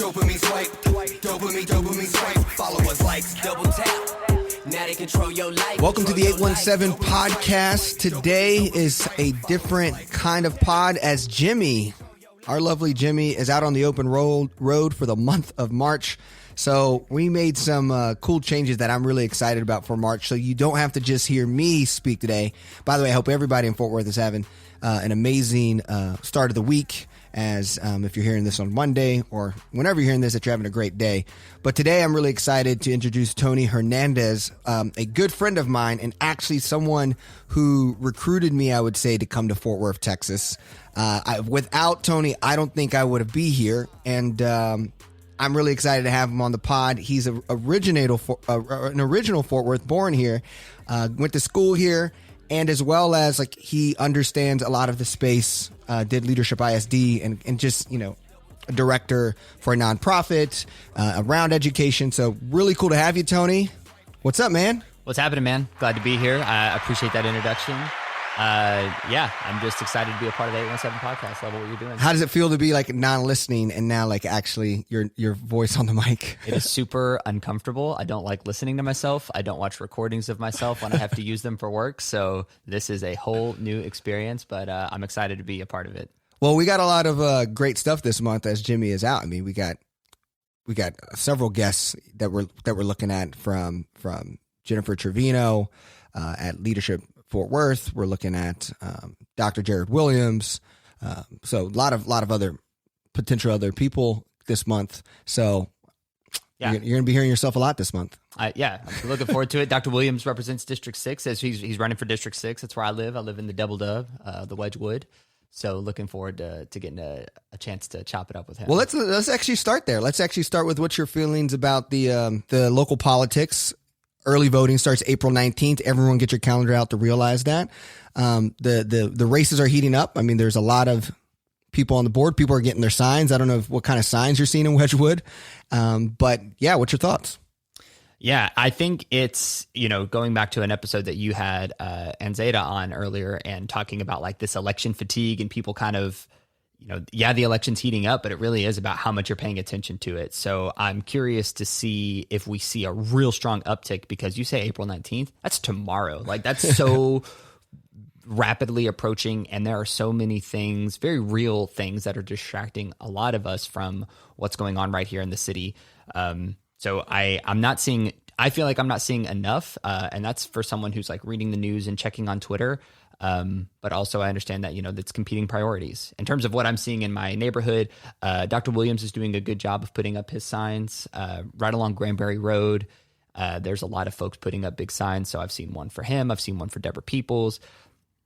Dopamine swipe, dopamine swipe. Followers, likes, double tap. Now they control your life. Welcome to the 817 podcast. Today is a different kind of pod as Jimmy, our lovely Jimmy, is out on the open road for the month of March. So we made some cool changes that I'm really excited about for March. So you don't have to just hear me speak today. By the way, I hope everybody in Fort Worth is having an amazing start of the week. As if you're hearing this on Monday or whenever you're hearing this, that you're having a great day. But today I'm really excited to introduce Tony Hernandez, a good friend of mine and actually someone who recruited me, I would say, to come to Fort Worth, Texas. Without Tony, I don't think I would be here. And I'm really excited to have him on the pod. He's an original Fort Worth, born here, went to school here. And as well as like he understands a lot of the space, did Leadership ISD and just, you know, a director for a nonprofit around education. So really cool to have you, Tony. What's up, man? What's happening, man? Glad to be here. I appreciate that introduction. Yeah, I'm just excited to be a part of the 817 podcast. Love what you're doing. How does it feel to be like non-listening and now like actually your voice on the mic? It is super uncomfortable. I don't like listening to myself. I don't watch recordings of myself when I have to use them for work. So this is a whole new experience, but I'm excited to be a part of it. Well, we got a lot of great stuff this month as Jimmy is out. I mean, we got several guests that we're looking at from Jennifer Trevino at Leadership Fort Worth. We're looking at Dr. Jared Williams. So a lot of other potential other people this month. So yeah, you're going to be hearing yourself a lot this month. Yeah, I'm looking forward to it. Dr. Williams represents District 6 as he's running for District 6. That's where I live. I live in the Double Dove, the Wedgwood. So looking forward to getting a chance to chop it up with him. Well, let's actually start there. Let's actually start with what's your feelings about the local politics. Early voting starts April 19th. Everyone get your calendar out to realize that. The races are heating up. I mean, there's a lot of people on the board. People are getting their signs. I don't know what kind of signs you're seeing in Wedgwood. But yeah, what's your thoughts? Yeah, I think it's, going back to an episode that you had Anzeta on earlier and talking about like this election fatigue and people kind of, the election's heating up, but it really is about how much you're paying attention to it. So I'm curious to see if we see a real strong uptick because you say April 19th, that's tomorrow. Like that's so rapidly approaching. And there are so many things, very real things that are distracting a lot of us from what's going on right here in the city. So I feel like I'm not seeing enough. And that's for someone who's like reading the news and checking on Twitter. But also I understand that, that's competing priorities. In terms of what I'm seeing in my neighborhood, Dr. Williams is doing a good job of putting up his signs right along Granbury Road. There's a lot of folks putting up big signs. So I've seen one for him. I've seen one for Deborah Peoples.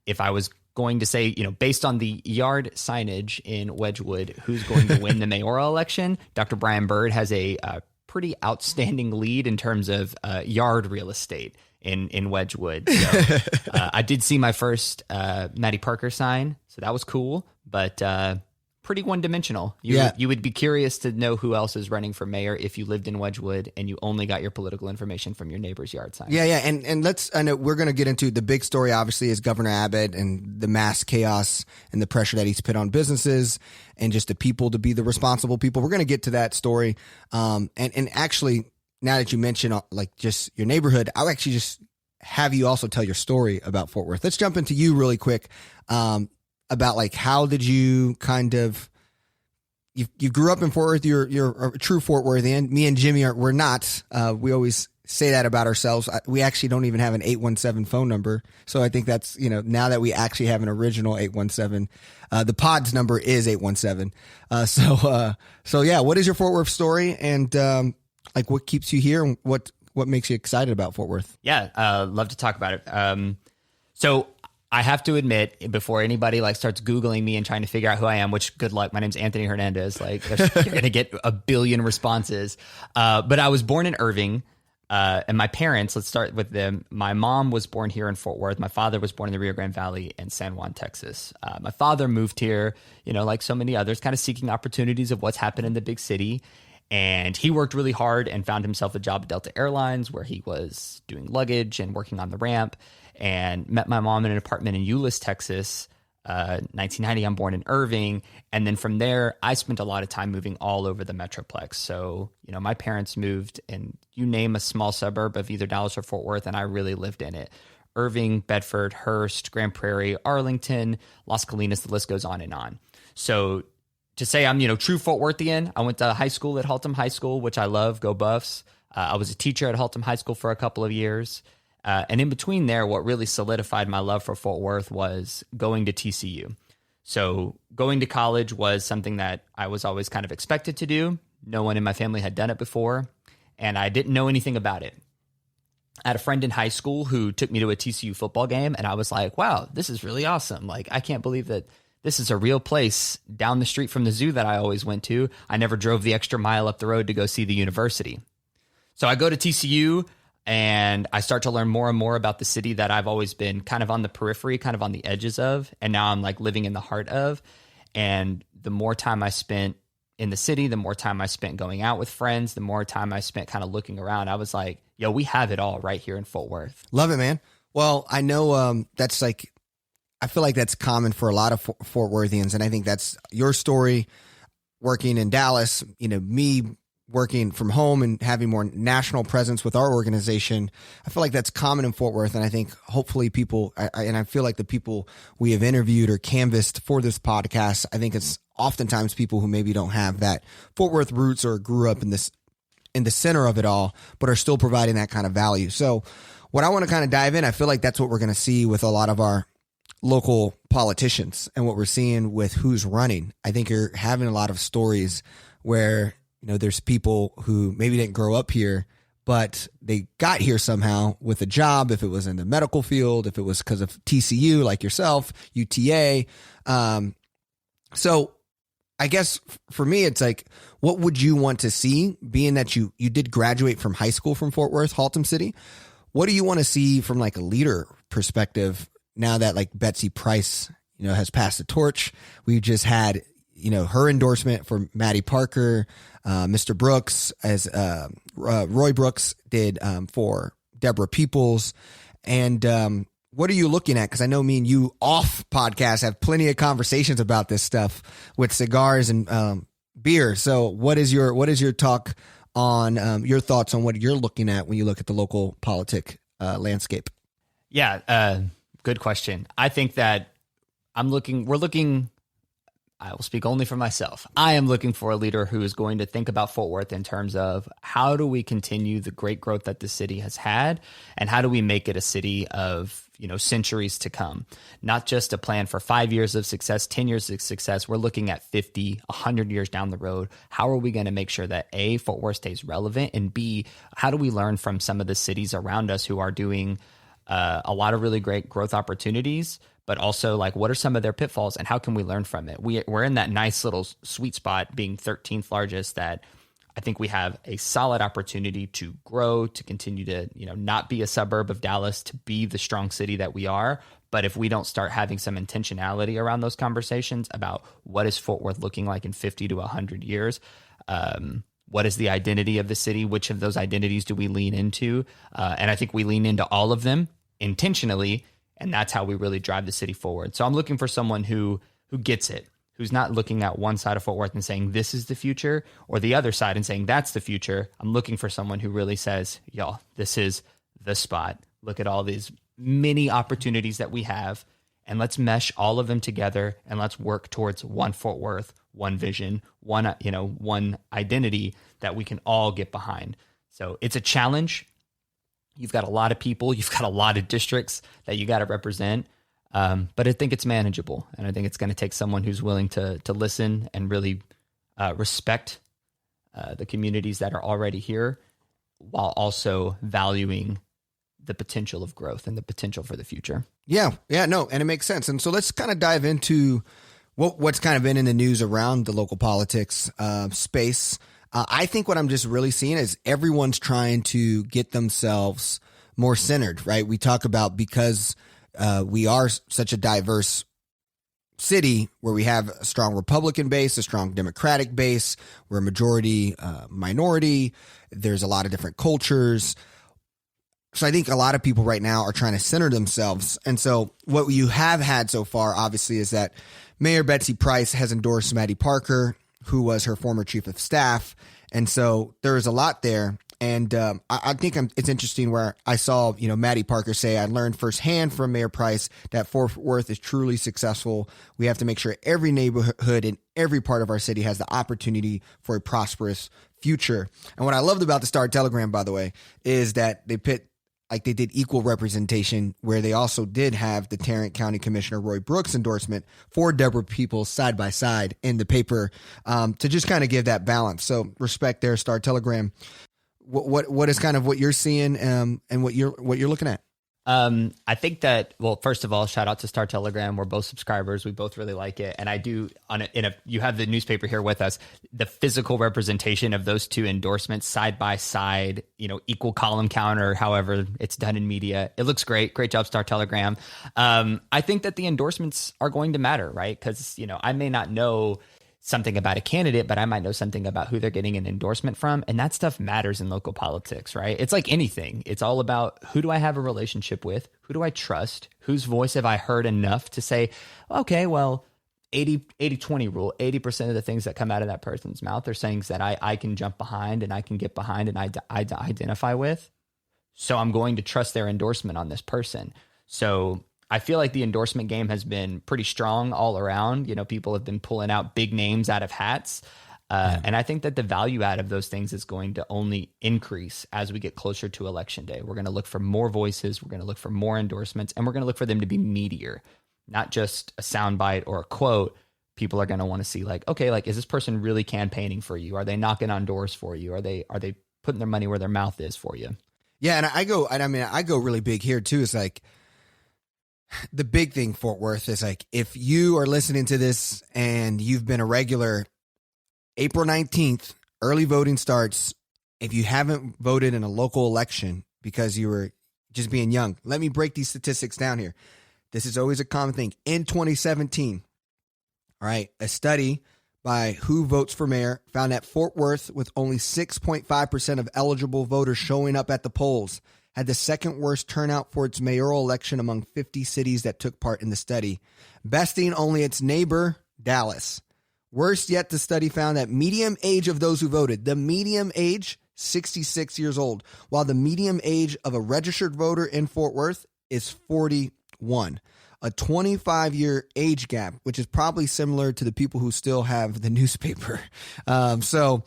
If I was going to say, based on the yard signage in Wedgwood, who's going to win the mayoral election, Dr. Brian Byrd has a pretty outstanding lead in terms of yard real estate in Wedgwood. So, I did see my first Maddie Parker sign, so that was cool, but pretty one-dimensional. You would be curious to know who else is running for mayor if you lived in Wedgwood and you only got your political information from your neighbor's yard sign. Yeah, and I know we're going to get into the big story, obviously, is Governor Abbott and the mass chaos and the pressure that he's put on businesses and just the people to be the responsible people. We're going to get to that story. And actually, now that you mention like just your neighborhood, I'll actually just have you also tell your story about Fort Worth. Let's jump into you really quick. About like, how did you kind of, you grew up in Fort Worth, you're a true Fort Worthian. Me and Jimmy we're not. We always say that about ourselves. We actually don't even have an 817 phone number. So I think that's, now that we actually have an original 817, the pod's number is 817. So yeah, what is your Fort Worth story and like what keeps you here and what makes you excited about Fort Worth? Yeah, love to talk about it. So I have to admit, before anybody like starts Googling me and trying to figure out who I am, which good luck, my name's Anthony Hernandez. Like you're going to get a billion responses. But I was born in Irving. And my parents, let's start with them. My mom was born here in Fort Worth. My father was born in the Rio Grande Valley in San Juan, Texas. My father moved here, like so many others, kind of seeking opportunities of what's happened in the big city. And he worked really hard and found himself a job at Delta Airlines where he was doing luggage and working on the ramp, and met my mom in an apartment in Euless, Texas, 1990, I'm born in Irving. And then from there, I spent a lot of time moving all over the Metroplex. So, my parents moved in, you name a small suburb of either Dallas or Fort Worth, and I really lived in it. Irving, Bedford, Hearst, Grand Prairie, Arlington, Las Colinas, the list goes on and on. So to say I'm, true Fort Worthian, I went to high school at Haltom High School, which I love, go Buffs. I was a teacher at Haltom High School for a couple of years. And in between there, what really solidified my love for Fort Worth was going to TCU. So going to college was something that I was always kind of expected to do. No one in my family had done it before, and I didn't know anything about it. I had a friend in high school who took me to a TCU football game, and I was like, wow, this is really awesome. Like, I can't believe that this is a real place down the street from the zoo that I always went to. I never drove the extra mile up the road to go see the university. So I go to TCU and I start to learn more and more about the city that I've always been kind of on the periphery, kind of on the edges of. And now I'm like living in the heart of. And the more time I spent in the city, the more time I spent going out with friends, the more time I spent kind of looking around. I was like, yo, we have it all right here in Fort Worth. Love it, man. Well, I know that's like, I feel like that's common for a lot of Fort Worthians. And I think that's your story working in Dallas, me working from home and having more national presence with our organization. I feel like that's common in Fort Worth. And I think hopefully people, and I feel like the people we have interviewed or canvassed for this podcast, I think it's oftentimes people who maybe don't have that Fort Worth roots or grew up in the center of it all, but are still providing that kind of value. So what I want to kind of dive in, I feel like that's what we're going to see with a lot of our local politicians and what we're seeing with who's running. I think you're having a lot of stories where there's people who maybe didn't grow up here, but they got here somehow with a job, if it was in the medical field, if it was because of TCU, like yourself, UTA. So I guess for me, it's like, what would you want to see, being that you did graduate from high school from Fort Worth, Haltom City? What do you want to see from like a leader perspective now that like Betsy Price, has passed the torch? We just had, her endorsement for Maddie Parker, Mr. Brooks, as Roy Brooks did for Deborah Peoples. And what are you looking at? Because I know me and you off podcast have plenty of conversations about this stuff with cigars and beer. So what is your talk on your thoughts on what you're looking at when you look at the local politic landscape? Yeah, good question. I think that I will speak only for myself. I am looking for a leader who is going to think about Fort Worth in terms of how do we continue the great growth that the city has had, and how do we make it a city of, centuries to come? Not just a plan for 5 years of success, 10 years of success. We're looking at 50, 100 years down the road. How are we going to make sure that A, Fort Worth stays relevant, and B, how do we learn from some of the cities around us who are doing a lot of really great growth opportunities, but also like what are some of their pitfalls and how can we learn from it? We're in that nice little sweet spot being 13th largest that I think we have a solid opportunity to grow, to continue to, not be a suburb of Dallas, to be the strong city that we are. But if we don't start having some intentionality around those conversations about what is Fort Worth looking like in 50 to 100 years, what is the identity of the city? Which of those identities do we lean into? And I think we lean into all of them intentionally, and that's how we really drive the city forward. So I'm looking for someone who gets it, who's not looking at one side of Fort Worth and saying this is the future, or the other side and saying that's the future. I'm looking for someone who really says, y'all, this is the spot. Look at all these many opportunities that we have, and let's mesh all of them together, and let's work towards one Fort Worth, one vision, one identity that we can all get behind. So it's a challenge. You've got a lot of people, you've got a lot of districts that you got to represent. But I think it's manageable. And I think it's going to take someone who's willing to listen and really respect the communities that are already here, while also valuing the potential of growth and the potential for the future. Yeah, no, and it makes sense. And so let's kind of dive into what's kind of been in the news around the local politics space. I think what I'm just really seeing is everyone's trying to get themselves more centered, right? We talk about, because we are such a diverse city where we have a strong Republican base, a strong Democratic base, we're a majority minority. There's a lot of different cultures. So I think a lot of people right now are trying to center themselves. And so what you have had so far, obviously, is that Mayor Betsy Price has endorsed Maddie Parker, who was her former chief of staff. And so there is a lot there. And I think it's interesting where I saw, Maddie Parker say, I learned firsthand from Mayor Price that Fort Worth is truly successful. We have to make sure every neighborhood in every part of our city has the opportunity for a prosperous future. And what I loved about the Star-Telegram, by the way, is that they did equal representation, where they also did have the Tarrant County Commissioner Roy Brooks endorsement for Deborah Peoples side by side in the paper, to just kind of give that balance. So respect there, Star-Telegram. What is kind of what you're seeing, and what you're looking at? I think that, well, first of all, shout out to Star-Telegram. We're both subscribers. We both really like it. And I do, you have the newspaper here with us, the physical representation of those two endorsements side by side, equal column count, or however it's done in media. It looks great. Great job, Star-Telegram. I think that the endorsements are going to matter, right? Because, I may not know something about a candidate, but I might know something about who they're getting an endorsement from. And that stuff matters in local politics, right? It's like anything. It's all about, who do I have a relationship with? Who do I trust? Whose voice have I heard enough to say, okay, well, 80-20 rule, 80% of the things that come out of that person's mouth are things that I can jump behind and I can get behind and I identify with. So I'm going to trust their endorsement on this person. So I feel like the endorsement game has been pretty strong all around. People have been pulling out big names out of hats. And I think that the value out of those things is going to only increase as we get closer to election day. We're going to look for more voices. We're going to look for more endorsements, and we're going to look for them to be meatier, not just a soundbite or a quote. People are going to want to see, is this person really campaigning for you? Are they knocking on doors for you? Are they putting their money where their mouth is for you? Yeah. And I go really big here too. It's like, the big thing, Fort Worth, is if you are listening to this and you've been a regular, April 19th, early voting starts. If you haven't voted in a local election because you were just being young, let me break these statistics down here. This is always a common thing. In 2017, all right, a study by Who Votes for Mayor found that Fort Worth, with only 6.5% of eligible voters showing up at the polls, had the second worst turnout for its mayoral election among 50 cities that took part in the study, besting only its neighbor, Dallas. Worst yet, the study found that median age of those who voted, the median age, 66 years old, while the median age of a registered voter in Fort Worth is 41. A 25-year age gap, which is probably similar to the people who still have the newspaper. So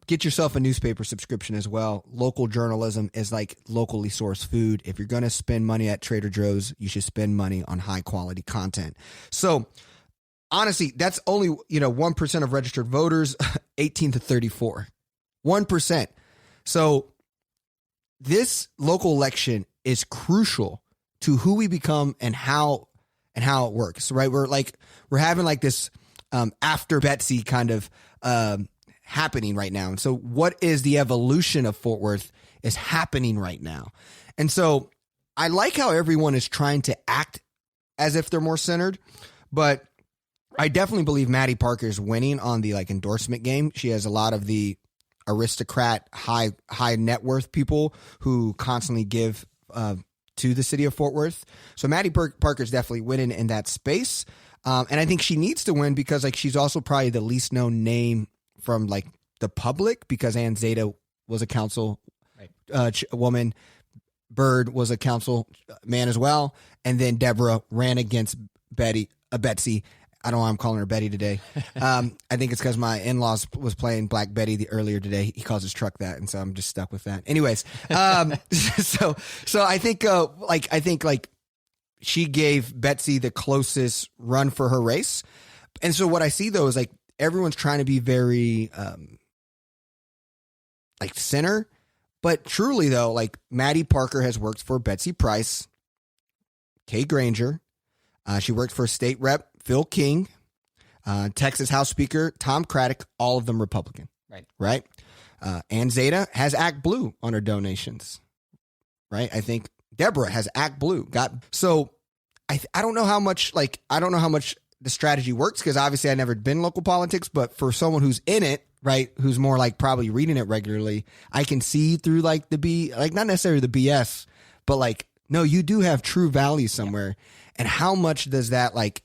get yourself a newspaper subscription as well. Local journalism is like locally sourced food. If you're going to spend money at Trader Joe's, you should spend money on high quality content. So honestly, that's only, 1% of registered voters, 18 to 34, 1%. So this local election is crucial to who we become and how it works, right? We're having this after Betsy kind of happening right now. And so what is the evolution of Fort Worth is happening right now. And so I like how everyone is trying to act as if they're more centered, but I definitely believe Maddie Parker is winning on the endorsement game. She has a lot of the aristocrat, high net worth people who constantly give to the city of Fort Worth. So Maddie Parker is definitely winning in that space. And I think she needs to win because she's also probably the least known name from the public, because Ann Zeta was a council woman. Bird was a council man as well. And then Deborah ran against Betsy. I don't know why I'm calling her Betty today. I think it's because my in-laws was playing Black Betty earlier today. He calls his truck that, and so I'm just stuck with that. Anyways, so I think she gave Betsy the closest run for her race, and so what I see though is everyone's trying to be very center, but truly though, Maddie Parker has worked for Betsy Price, Kay Granger. She worked for State Rep Phil King, Texas House Speaker Tom Craddock, all of them Republican. Right. Ann Zeta has Act Blue on her donations. Right. I think Deborah has Act Blue. So I don't know how much the strategy works, because obviously I've never been in local politics, but for someone who's in it, right, who's more like probably reading it regularly, I can see through like not necessarily the BS, but like, no, you do have true values somewhere. And how much does that like,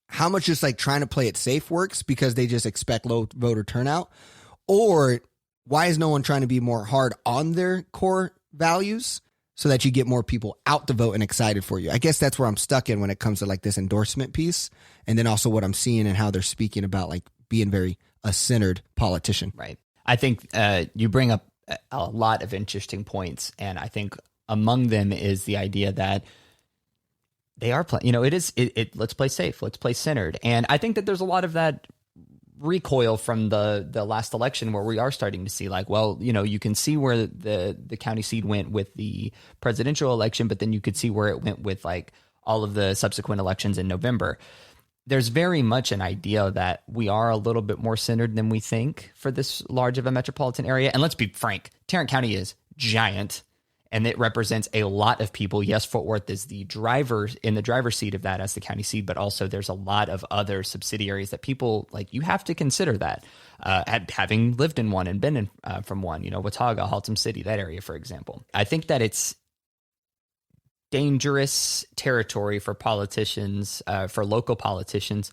how much just like trying to play it safe works because they just expect low voter turnout? Or why is no one trying to be more hard on their core values so that you get more people out to vote and excited for you? I guess that's where I'm stuck in when it comes to like this endorsement piece. And then also what I'm seeing and how they're speaking about like being very a centered politician. Right. I think you bring up a lot of interesting points. And I think among them is the idea that they are playing, let's play safe, let's play centered. And I think that there's a lot of that recoil from the last election where we are starting to see like, well, you can see where the county seat went with the presidential election, but then you could see where it went with like all of the subsequent elections in November. There's very much an idea that we are a little bit more centered than we think for this large of a metropolitan area. And let's be frank, Tarrant County is giant and it represents a lot of people. Yes, Fort Worth is the driver's seat of that as the county seat, but also there's a lot of other subsidiaries that people like, you have to consider that having lived in one and been in from one, Watauga, Haltom City, that area, for example. I think that it's dangerous territory for politicians, for local politicians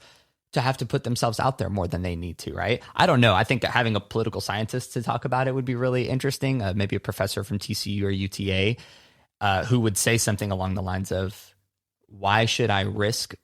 to have to put themselves out there more than they need to, right? I don't know. I think having a political scientist to talk about it would be really interesting. Maybe a professor from TCU or UTA who would say something along the lines of, why should I risk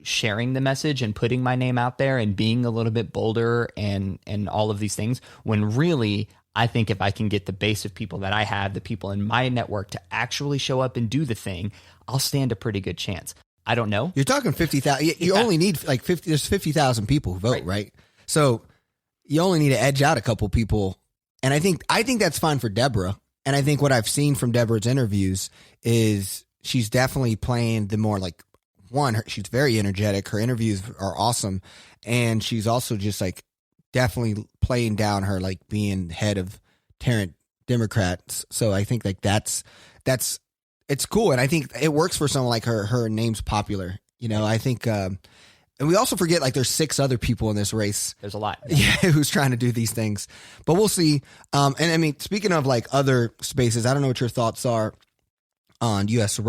sharing the message and putting my name out there and being a little bit bolder and all of these things when really I think if I can get the base of people that I have, the people in my network to actually show up and do the thing, I'll stand a pretty good chance. I don't know. You're talking 50,000. You only need like 50. There's 50,000 people who vote, right? So you only need to edge out a couple people. And I think that's fine for Deborah. And I think what I've seen from Deborah's interviews is she's definitely playing the more like she's very energetic. Her interviews are awesome. And she's also just like definitely playing down her like being head of Tarrant Democrats. So I think like that's it's cool. And I think it works for someone like her. Her name's popular, I think, and we also forget like there's 6 other people in this race. There's a lot. Yeah. Who's trying to do these things, but we'll see. And I mean, speaking of like other spaces, I don't know what your thoughts are on U.S.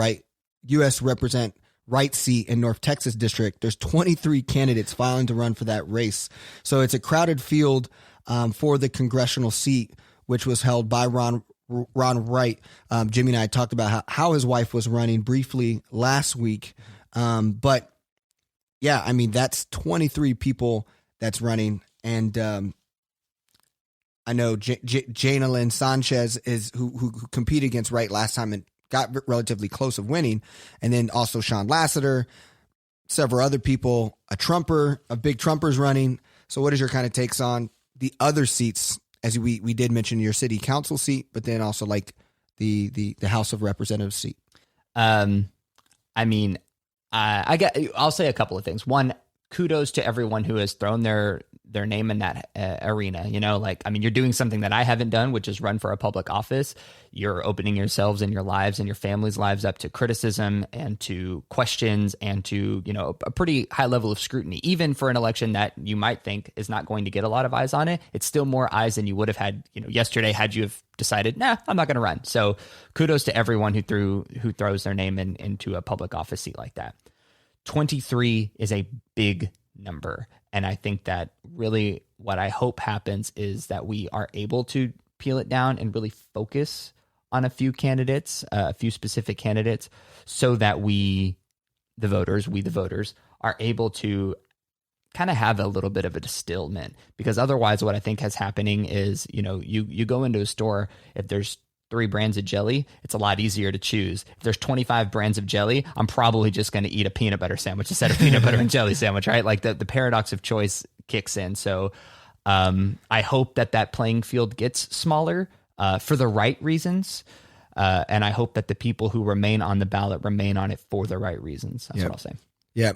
represent right seat in North Texas district. There's 23 candidates filing to run for that race. So it's a crowded field for the congressional seat, which was held by Ron Wright. Jimmy and I talked about how his wife was running briefly last week. But yeah, I mean, that's 23 people that's running. And I know Jana Lynn Sanchez is who competed against Wright last time and got relatively close of winning. And then also Sean Lasseter, several other people, a big Trumper's running. So what is your kind of takes on the other seats? As we did mention your city council seat, but then also like the House of Representatives seat. I mean, I'll say a couple of things. One, kudos to everyone who has thrown their name in that arena. You're doing something that I haven't done, which is run for a public office. You're opening yourselves and your lives and your family's lives up to criticism and to questions and to, a pretty high level of scrutiny, even for an election that you might think is not going to get a lot of eyes on it. It's still more eyes than you would have had, yesterday had you have decided, nah, I'm not going to run. So kudos to everyone who throws their name into a public office seat like that. 23 is a big number. And I think that really what I hope happens is that we are able to peel it down and really focus on a few candidates, a few specific candidates, so that we the voters, are able to kind of have a little bit of a distillment. Because otherwise what I think is happening is, you go into a store, if there's 3 brands of jelly, it's a lot easier to choose. If there's 25 brands of jelly, I'm probably just going to eat a peanut butter sandwich instead of peanut butter and jelly sandwich, right? Like the paradox of choice kicks in. So I hope that playing field gets smaller for the right reasons. And I hope that the people who remain on the ballot remain on it for the right reasons. That's what I'll say. Yeah.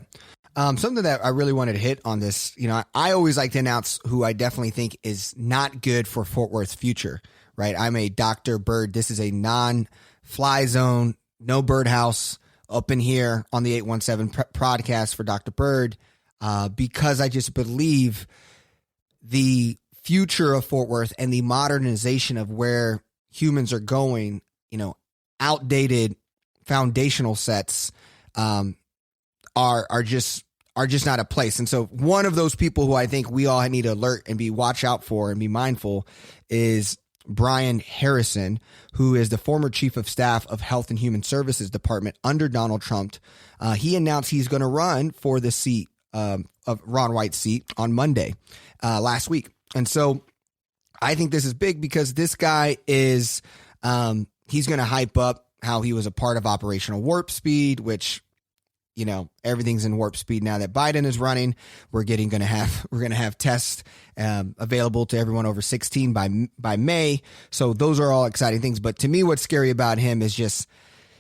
Something that I really wanted to hit on this, I always like to announce who I definitely think is not good for Fort Worth's future. Right. I'm a Dr. Bird. This is a non-fly zone, no birdhouse up in here on the 817 podcast for Dr. Bird, because I just believe the future of Fort Worth and the modernization of where humans are going, outdated foundational sets are just not a place. And so one of those people who I think we all need to alert and watch out for and be mindful is Brian Harrison, who is the former chief of staff of Health and Human Services Department under Donald Trump. He announced he's going to run for the seat of Ron White's seat on Monday last week. And so I think this is big because this guy is he's going to hype up how he was a part of Operational Warp Speed, which everything's in warp speed now that Biden is running. We're going to have tests available to everyone over 16 by May. So those are all exciting things. But to me, what's scary about him is just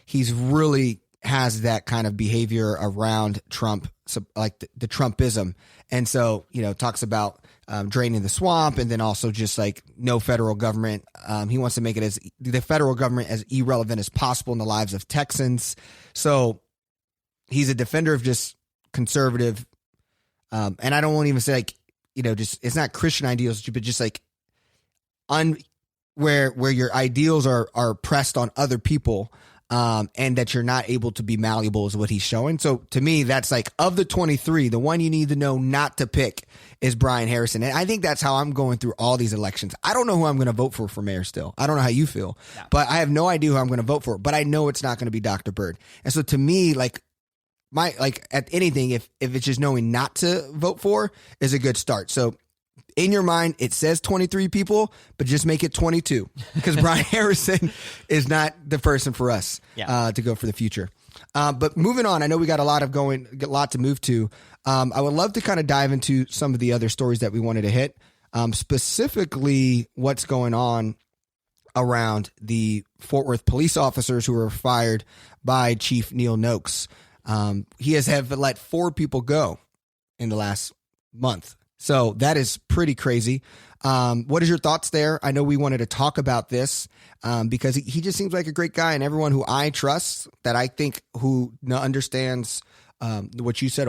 he's really has that kind of behavior around Trump, so like the Trumpism. And so, talks about draining the swamp, and then also just like no federal government. He wants to make it as the federal government as irrelevant as possible in the lives of Texans. So he's a defender of just conservative, and I don't want to even say just it's not Christian ideals, but just like where your ideals are pressed on other people, and that you're not able to be malleable is what he's showing. So to me, that's like of the 23, the one you need to know not to pick is Brian Harrison, and I think that's how I'm going through all these elections. I don't know who I'm going to vote for mayor still. I don't know how you feel, but I have no idea who I'm going to vote for. But I know it's not going to be Dr. Bird, and so to me, at anything, if it's just knowing not to vote for is a good start. So in your mind, it says 23 people, but just make it 22 because Brian Harrison is not the person for us to go for the future. But moving on, I know we got a lot to move to. I would love to kind of dive into some of the other stories that we wanted to hit, specifically what's going on around the Fort Worth police officers who were fired by Chief Neil Noakes. He has let 4 people go in the last month. So that is pretty crazy. What is your thoughts there? I know we wanted to talk about this because he just seems like a great guy, and everyone who I trust that I think who understands what you said,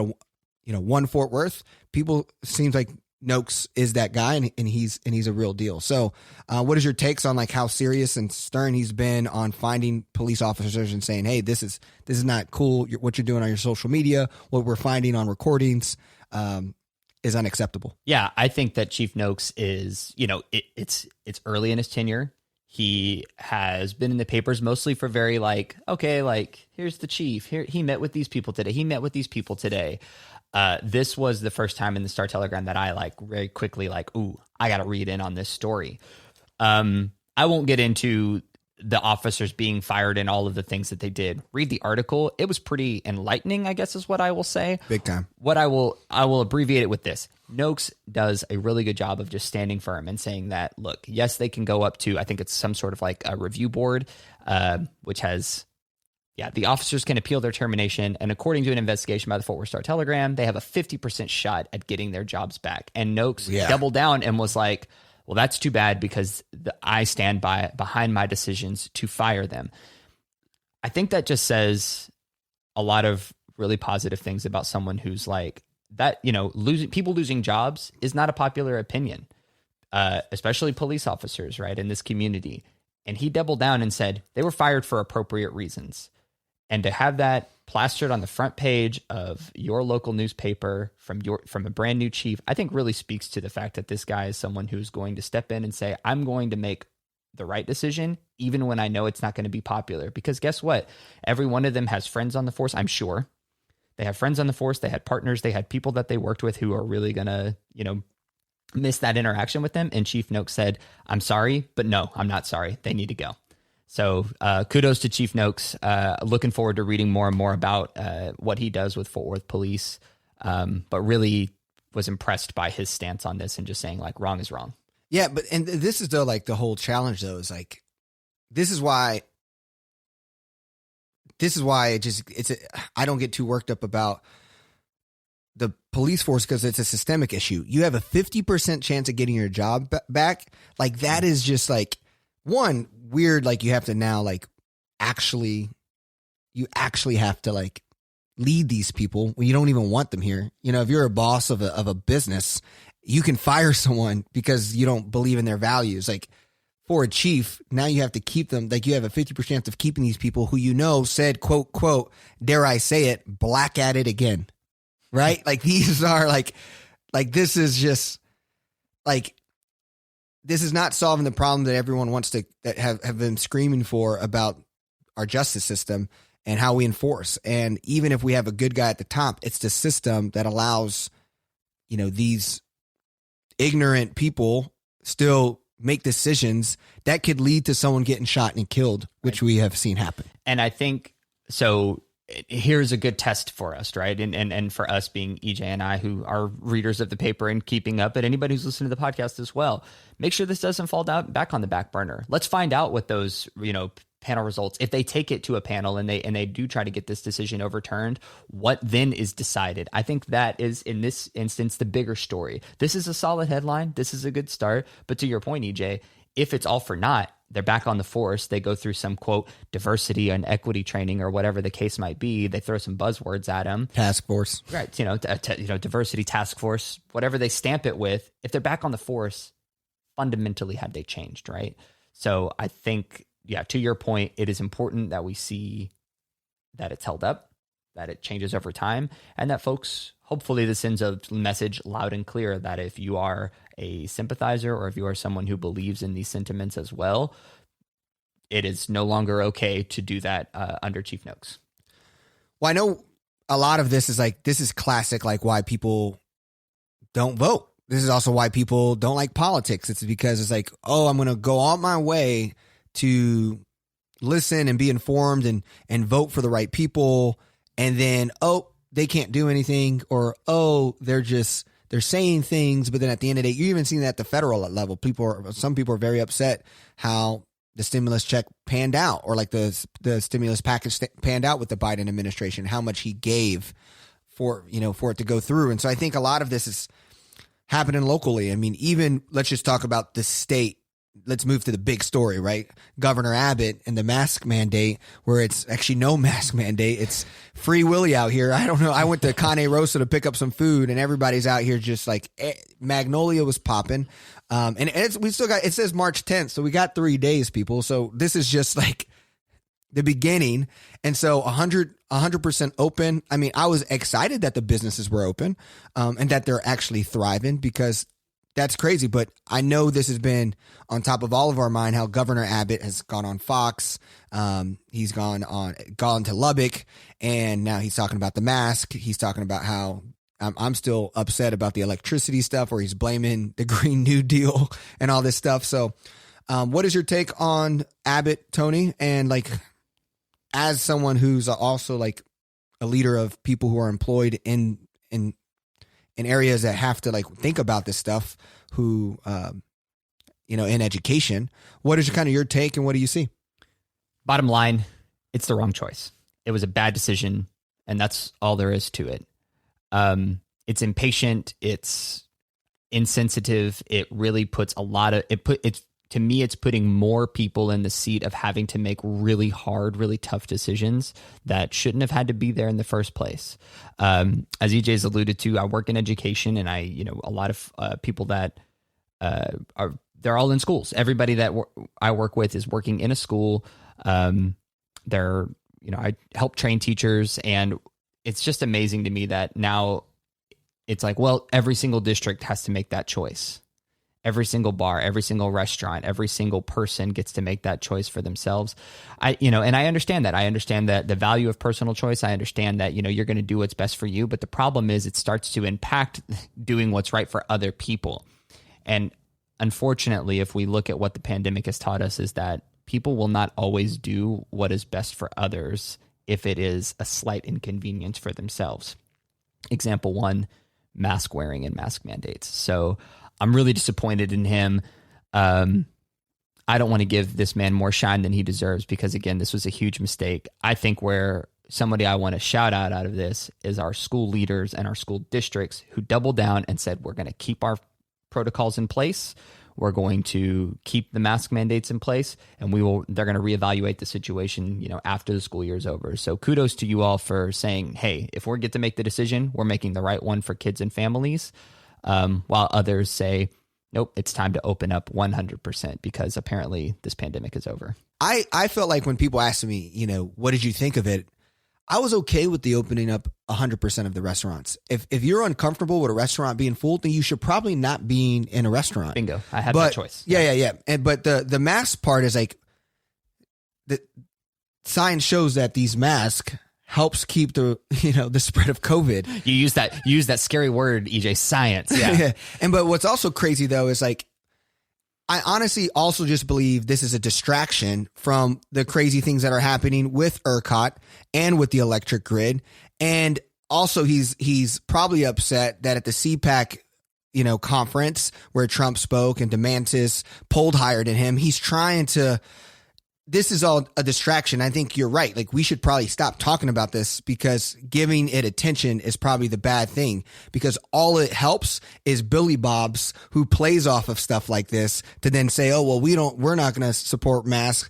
one Fort Worth, people seems like Noakes is that guy, and he's a real deal. So what is your takes on how serious and stern he's been on finding police officers and saying, hey, this is not cool. What you're doing on your social media, what we're finding on recordings is unacceptable. Yeah, I think that Chief Noakes is, it's early in his tenure. He has been in the papers mostly for very here's the chief. Here he met with these people today. He met with these people today. This was the first time in the Star Telegram that I very quickly ooh, I got to read in on this story. I won't get into the officers being fired and all of the things that they did. Read the article. It was pretty enlightening, I guess is what I will say. Big time. What I will abbreviate it with this. Noakes does a really good job of just standing firm and saying that, look, yes, they can go up to, I think it's some sort of a review board, which has, the officers can appeal their termination. And according to an investigation by the Fort Worth Star Telegram, they have a 50% shot at getting their jobs back. And Noakes doubled down and was like, well, that's too bad because I stand behind my decisions to fire them. I think that just says a lot of really positive things about someone who's that, losing jobs is not a popular opinion, especially police officers, right, in this community. And he doubled down and said they were fired for appropriate reasons. And to have that plastered on the front page of your local newspaper from a brand new chief, I think really speaks to the fact that this guy is someone who's going to step in and say, I'm going to make the right decision, even when I know it's not going to be popular. Because guess what? Every one of them has friends on the force, I'm sure. They have friends on the force. They had partners. They had people that they worked with who are really going to, miss that interaction with them. And Chief Noakes said, I'm sorry, but no, I'm not sorry. They need to go. So kudos to Chief Noakes. Looking forward to reading more and more about what he does with Fort Worth Police, but really was impressed by his stance on this and just saying wrong is wrong. Yeah, and this is the whole challenge though is this is why I don't get too worked up about the police force because it's a systemic issue. You have a 50% chance of getting your job back. That is just one weird, you have to now actually have to lead these people when you don't even want them here. If you're a boss of a business, you can fire someone because you don't believe in their values. Like for a chief, now you have to keep them. Like you have a 50% chance of keeping these people who, said, quote, quote, dare I say it, black at it again. Right? Like these are like this is just like, this is not solving the problem that everyone wants to that have been screaming for about our justice system and how we enforce. And even if we have a good guy at the top, it's the system that allows, these ignorant people still make decisions that could lead to someone getting shot and killed, which we have seen happen. And I think so. Here's a good test for us, right? And for us being EJ and I, who are readers of the paper and keeping up, but anybody who's listening to the podcast as well, make sure this doesn't fall back on the back burner. Let's find out what those, panel results, if they take it to a panel and they do try to get this decision overturned, what then is decided? I think that is, in this instance, the bigger story. This is a solid headline. This is a good start. But to your point, EJ, if it's all for naught, they're back on the force. They go through some, quote, diversity and equity training or whatever the case might be. They throw some buzzwords at them. Task force. Right. Diversity task force, whatever they stamp it with. If they're back on the force, fundamentally have they changed, right? So I think, to your point, it is important that we see that it's held up, that it changes over time, and that folks, hopefully this sends a message loud and clear that if you are a sympathizer or if you are someone who believes in these sentiments as well, it is no longer okay to do that under Chief Noakes. Well, I know a lot of this is classic, like why people don't vote. This is also why people don't like politics. It's because it's like, oh, I'm going to go on my way to listen and be informed and vote for the right people. And then, oh, they can't do anything, or, oh, they're saying things. But then at the end of the day, you even seen that at the federal level, some people are very upset how the stimulus check panned out, or like the stimulus package panned out with the Biden administration, how much he gave for it to go through. And so I think a lot of this is happening locally. I mean, even let's just talk about the state. Let's move to the big story, right? Governor Abbott and the mask mandate, where it's actually no mask mandate. It's free willy out here. I don't know. I went to Cane Rosa to pick up some food, and everybody's out here just like Magnolia was popping. We still got, it says March 10th. So we got 3 days, people. So this is just like the beginning. And so 100% open. I mean, I was excited that the businesses were open, and that they're actually thriving, because that's crazy. But I know this has been on top of all of our mind, how Governor Abbott has gone on Fox. He's gone to Lubbock, and now he's talking about the mask. He's talking about how I'm still upset about the electricity stuff, where he's blaming the Green New Deal and all this stuff. So what is your take on Abbott, Tony? And like, as someone who's also like a leader of people who are employed in areas that have to like think about this stuff, who, in education, what is your take, and what do you see? Bottom line, it's the wrong choice. It was a bad decision, and that's all there is to it. It's impatient. It's insensitive. It really puts to me, it's putting more people in the seat of having to make really hard, really tough decisions that shouldn't have had to be there in the first place. As EJ's alluded to, I work in education, and a lot of people that they're all in schools. Everybody that I work with is working in a school. I help train teachers, and it's just amazing to me that now it's like, well, every single district has to make that choice. Every single bar, every single restaurant, every single person gets to make that choice for themselves. And I understand that. I understand that the value of personal choice. I understand that, you're going to do what's best for you. But the problem is it starts to impact doing what's right for other people. And unfortunately, if we look at what the pandemic has taught us, is that people will not always do what is best for others if it is a slight inconvenience for themselves. Example one, mask wearing and mask mandates. So I'm really disappointed in him. I don't want to give this man more shine than he deserves, because, again, this was a huge mistake. I think where somebody I want to shout out of this is our school leaders and our school districts, who doubled down and said, we're going to keep our protocols in place. We're going to keep the mask mandates in place, and they're going to reevaluate the situation, after the school year is over. So kudos to you all for saying, hey, if we get to make the decision, we're making the right one for kids and families. while others say, nope, it's time to open up 100% because apparently this pandemic is over. I felt like when people asked me, what did you think of it? I was okay with the opening up 100% of the restaurants. If you're uncomfortable with a restaurant being full, then you should probably not be in a restaurant. Bingo. I had that choice. Yeah. But the mask part is like, the science shows that these masks helps keep the spread of COVID. You use that scary word, EJ, science. Yeah. But what's also crazy though is like, I honestly also just believe this is a distraction from the crazy things that are happening with ERCOT and with the electric grid. And also he's probably upset that at the CPAC, conference where Trump spoke and DeSantis polled higher than him, he's trying to, this is all a distraction. I think you're right. Like we should probably stop talking about this because giving it attention is probably the bad thing because all it helps is Billy Bob's who plays off of stuff like this to then say, oh, well, we're not going to support masks.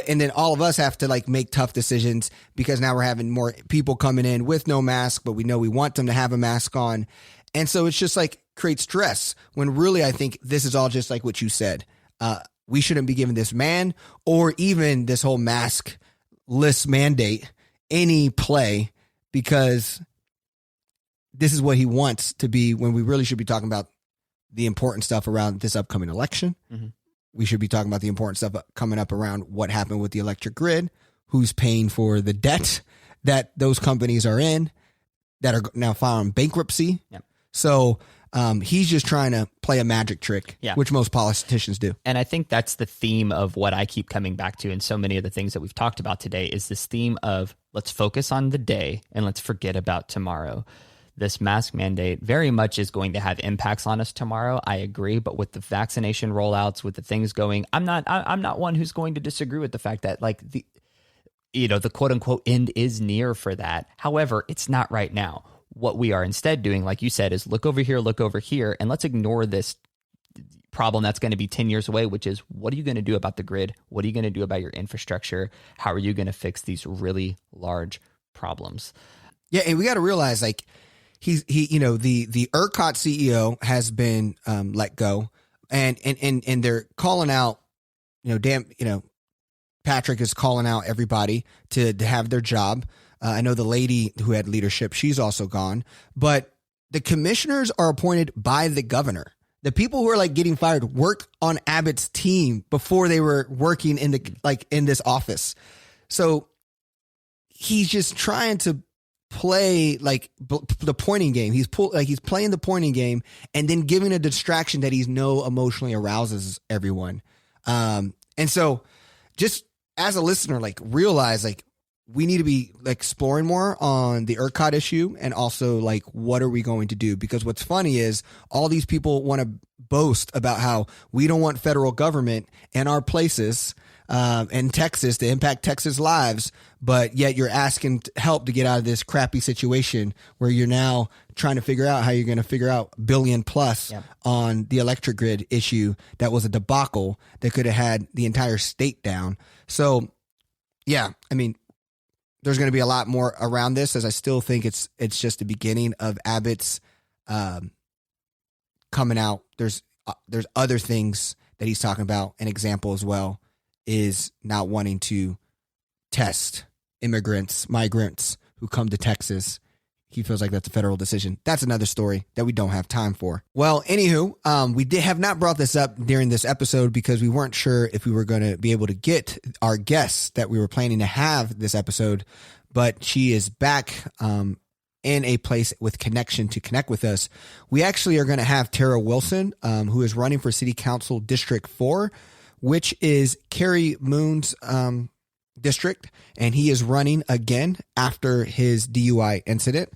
And then all of us have to like make tough decisions because now we're having more people coming in with no mask, but we know we want them to have a mask on. And so it's just like creates stress when really I think this is all just like what you said. We shouldn't be giving this man or even this whole maskless mandate any play because this is what he wants to be when we really should be talking about the important stuff around this upcoming election. Mm-hmm. We should be talking about the important stuff coming up around what happened with the electric grid, who's paying for the debt that those companies are in that are now filing bankruptcy. Yep. So he's just trying to play a magic trick, which most politicians do. And I think that's the theme of what I keep coming back to in so many of the things that we've talked about today is this theme of let's focus on the day and let's forget about tomorrow. This mask mandate very much is going to have impacts on us tomorrow. I agree. But with the vaccination rollouts, with the things going, I'm not one who's going to disagree with the fact that like the quote unquote end is near for that. However, it's not right now. What we are instead doing, like you said, is look over here, and let's ignore this problem that's going to be 10 years away, which is what are you going to do about the grid? What are you going to do about your infrastructure? How are you going to fix these really large problems? Yeah, and we got to realize like the ERCOT CEO has been let go, and they're calling out, Patrick is calling out everybody to have their job. I know the lady who had leadership, she's also gone, but the commissioners are appointed by the governor. The people who are like getting fired work on Abbott's team before they were working in this office. So he's just trying to play like the pointing game. He's playing the pointing game and then giving a distraction that he's emotionally arouses everyone. And so just as a listener, like realize like, we need to be like exploring more on the ERCOT issue and also like, what are we going to do? Because what's funny is all these people want to boast about how we don't want federal government in our places in Texas to impact Texas lives. But yet you're asking help to get out of this crappy situation where you're now trying to figure out how you're going to figure out $1 billion plus on the electric grid issue. That was a debacle that could have had the entire state down. So yeah, I mean, there's going to be a lot more around this, as I still think it's just the beginning of Abbott's coming out. There's other things that he's talking about. An example as well is not wanting to test migrants who come to Texas. He feels like that's a federal decision. That's another story that we don't have time for. Well, anywho, we have not brought this up during this episode because we weren't sure if we were going to be able to get our guest that we were planning to have this episode, but she is back in a place with connection to connect with us. We actually are going to have Tara Wilson, who is running for City Council District 4, which is Carrie Moon's district, and he is running again after his DUI incident,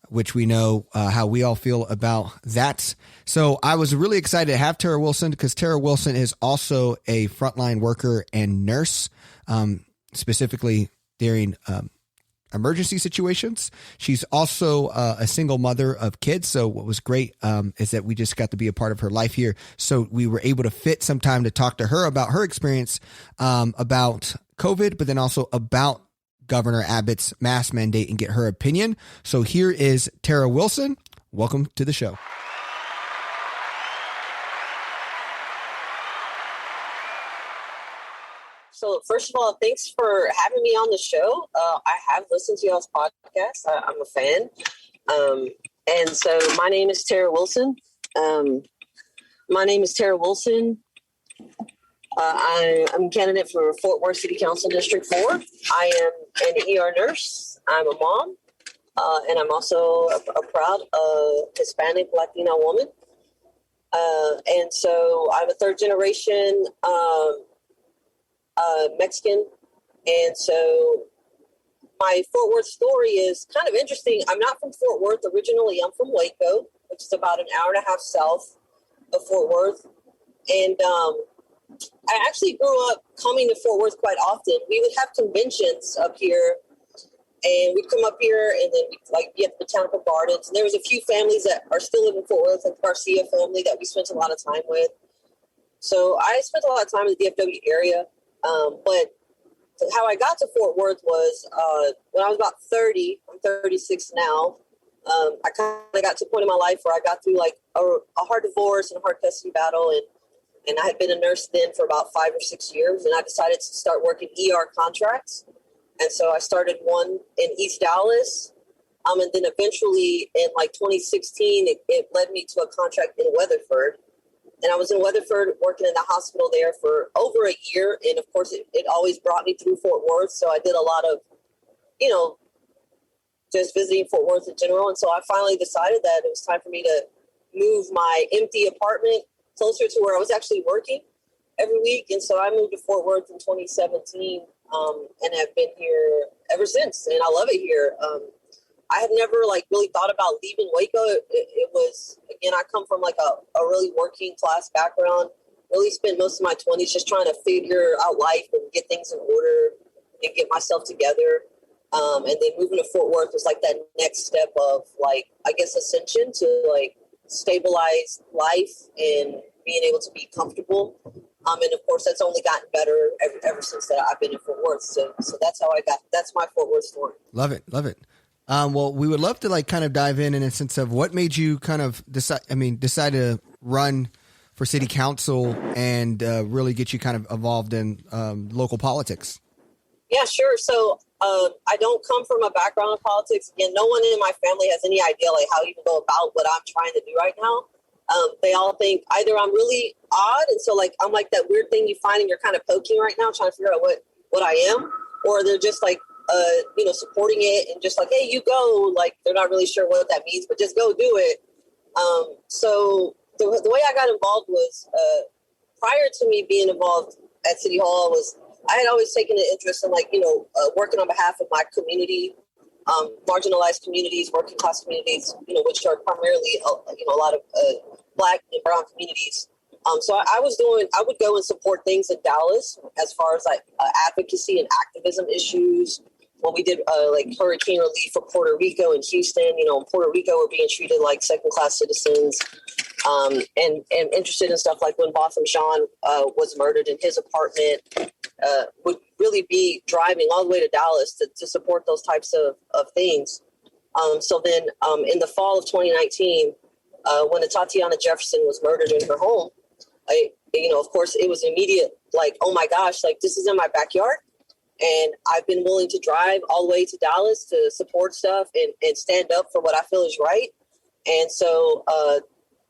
which we know how we all feel about that. So I was really excited to have Tara Wilson because Tara Wilson is also a frontline worker and nurse, specifically during emergency situations. She's also a single mother of kids. So what was great is that we just got to be a part of her life here. So we were able to fit some time to talk to her about her experience about COVID, but then also about Governor Abbott's mask mandate and get her opinion. So here is Tara Wilson. Welcome to the show. So first of all, thanks for having me on the show. I have listened to y'all's podcast. I'm a fan. And so my name is Tara Wilson. I'm a candidate for Fort Worth City Council District 4. I am an ER nurse. I'm a mom. And I'm also a proud Hispanic Latina woman. And so I'm a third generation Mexican. And so my Fort Worth story is kind of interesting. I'm not from Fort Worth originally. I'm from Waco, which is about an hour and a half south of Fort Worth. And I actually grew up coming to Fort Worth quite often. We would have conventions up here, and we'd come up here and then we'd be at the Botanical Gardens. And there was a few families that are still living in Fort Worth, like the Garcia family that we spent a lot of time with. So I spent a lot of time in the DFW area. But how I got to Fort Worth was when I was about 30. I'm 36 now. I kind of got to a point in my life where I got through like a hard divorce and a hard custody battle. And I had been a nurse then for about 5 or 6 years. And I decided to start working ER contracts. And so I started one in East Dallas. And then eventually in like 2016, it led me to a contract in Weatherford. And I was in Weatherford working in the hospital there for over a year. And of course, it always brought me through Fort Worth. So I did a lot of, just visiting Fort Worth in general. And so I finally decided that it was time for me to move my empty apartment closer to where I was actually working every week. And so I moved to Fort Worth in 2017 and have been here ever since. And I love it here. I had never really thought about leaving Waco. It was, again, I come from a really working class background, really spent most of my 20s just trying to figure out life and get things in order and get myself together. And then moving to Fort Worth was that next step of ascension to stabilize life and being able to be comfortable. And of course that's only gotten better ever since that I've been in Fort Worth. So that's how that's my Fort Worth story. Love it. Well, we would love to kind of dive in a sense of what made you kind of decide to run for city council and really get you kind of involved in local politics. Yeah, sure. So I don't come from a background of politics. Again, no one in my family has any idea how you go about what I'm trying to do right now. They all think either I'm really odd, and so I'm like that weird thing you find and you're kind of poking right now, trying to figure out what I am, or they're just supporting it and just hey, you go. They're not really sure what that means, but just go do it. So the way I got involved was prior to me being involved at City Hall was I had always taken an interest in working on behalf of my community, marginalized communities, working class communities, which are primarily a lot of Black and brown communities. So I would go and support things in Dallas as far as advocacy and activism issues. When we did hurricane relief for Puerto Rico and Houston, in Puerto Rico we're being treated like second-class citizens, and interested in stuff like when Botham Jean was murdered in his apartment, would really be driving all the way to Dallas to support those types of things. So then in the fall of 2019, when Tatiana Jefferson was murdered in her home, of course it was immediate, oh my gosh, this is in my backyard. And I've been willing to drive all the way to Dallas to support stuff and stand up for what I feel is right. And so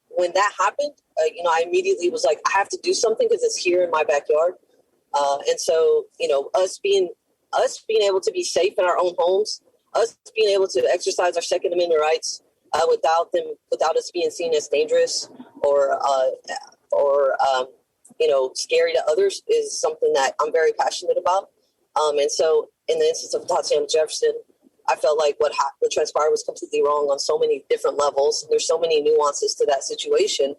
when that happened, I immediately was I have to do something because it's here in my backyard. And so, us being able to be safe in our own homes, us being able to exercise our Second Amendment rights without us being seen as dangerous or scary to others is something that I'm very passionate about. And so in the instance of Tatiana Jefferson, I felt like what transpired was completely wrong on so many different levels. There's so many nuances to that situation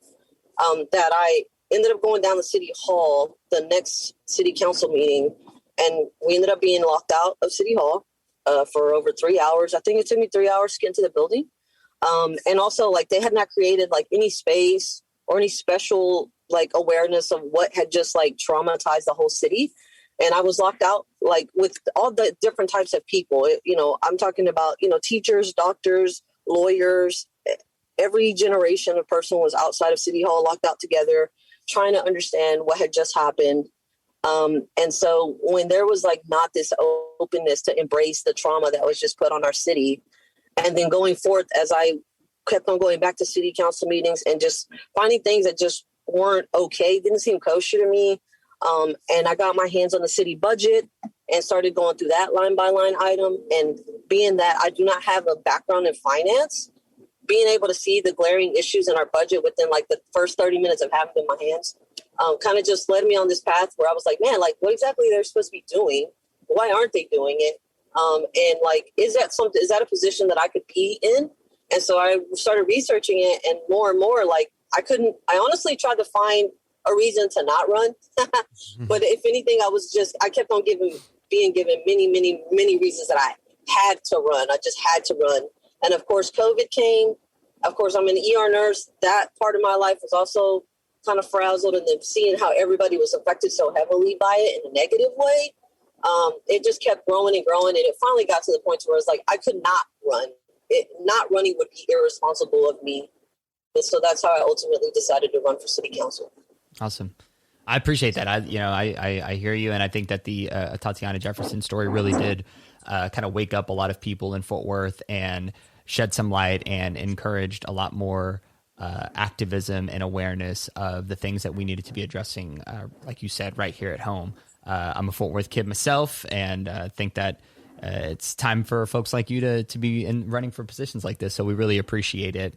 that I ended up going down to City Hall, the next city council meeting, and we ended up being locked out of City Hall for over 3 hours. I think it took me 3 hours to get into the building. And also, they had not created any space or any special awareness of what had just traumatized the whole city. And I was locked out with all the different types of people. I'm talking about teachers, doctors, lawyers. Every generation of person was outside of City Hall, locked out together, trying to understand what had just happened. And so when there was like not this openness to embrace the trauma that was just put on our city, and then going forth as I kept on going back to city council meetings and just finding things that just weren't okay, didn't seem kosher to me. And I got my hands on the city budget and started going through that line by line item. And being that I do not have a background in finance, being able to see the glaring issues in our budget within like the first 30 minutes of having it in my hands, kind of just led me on this path where I was like, man, like what exactly they're supposed to be doing? Why aren't they doing it? And like, is that a position that I could be in? And so I started researching it, and more, like I honestly tried to find a reason to not run. But if anything, I kept on being given many reasons that I had to run. I just had to run. And of course, COVID came. Of course, I'm an ER nurse. That part of my life was also kind of frazzled, and then seeing how everybody was affected so heavily by it in a negative way. It just kept growing and growing. And it finally got to the point where it's like, I could not run. Not running would be irresponsible of me. And so that's how I ultimately decided to run for city council. Awesome. I appreciate that. I hear you. And I think that the Tatiana Jefferson story really did kind of wake up a lot of people in Fort Worth and shed some light and encouraged a lot more activism and awareness of the things that we needed to be addressing, like you said, right here at home. I'm a Fort Worth kid myself, and think that it's time for folks like you to be running for positions like this. So we really appreciate it.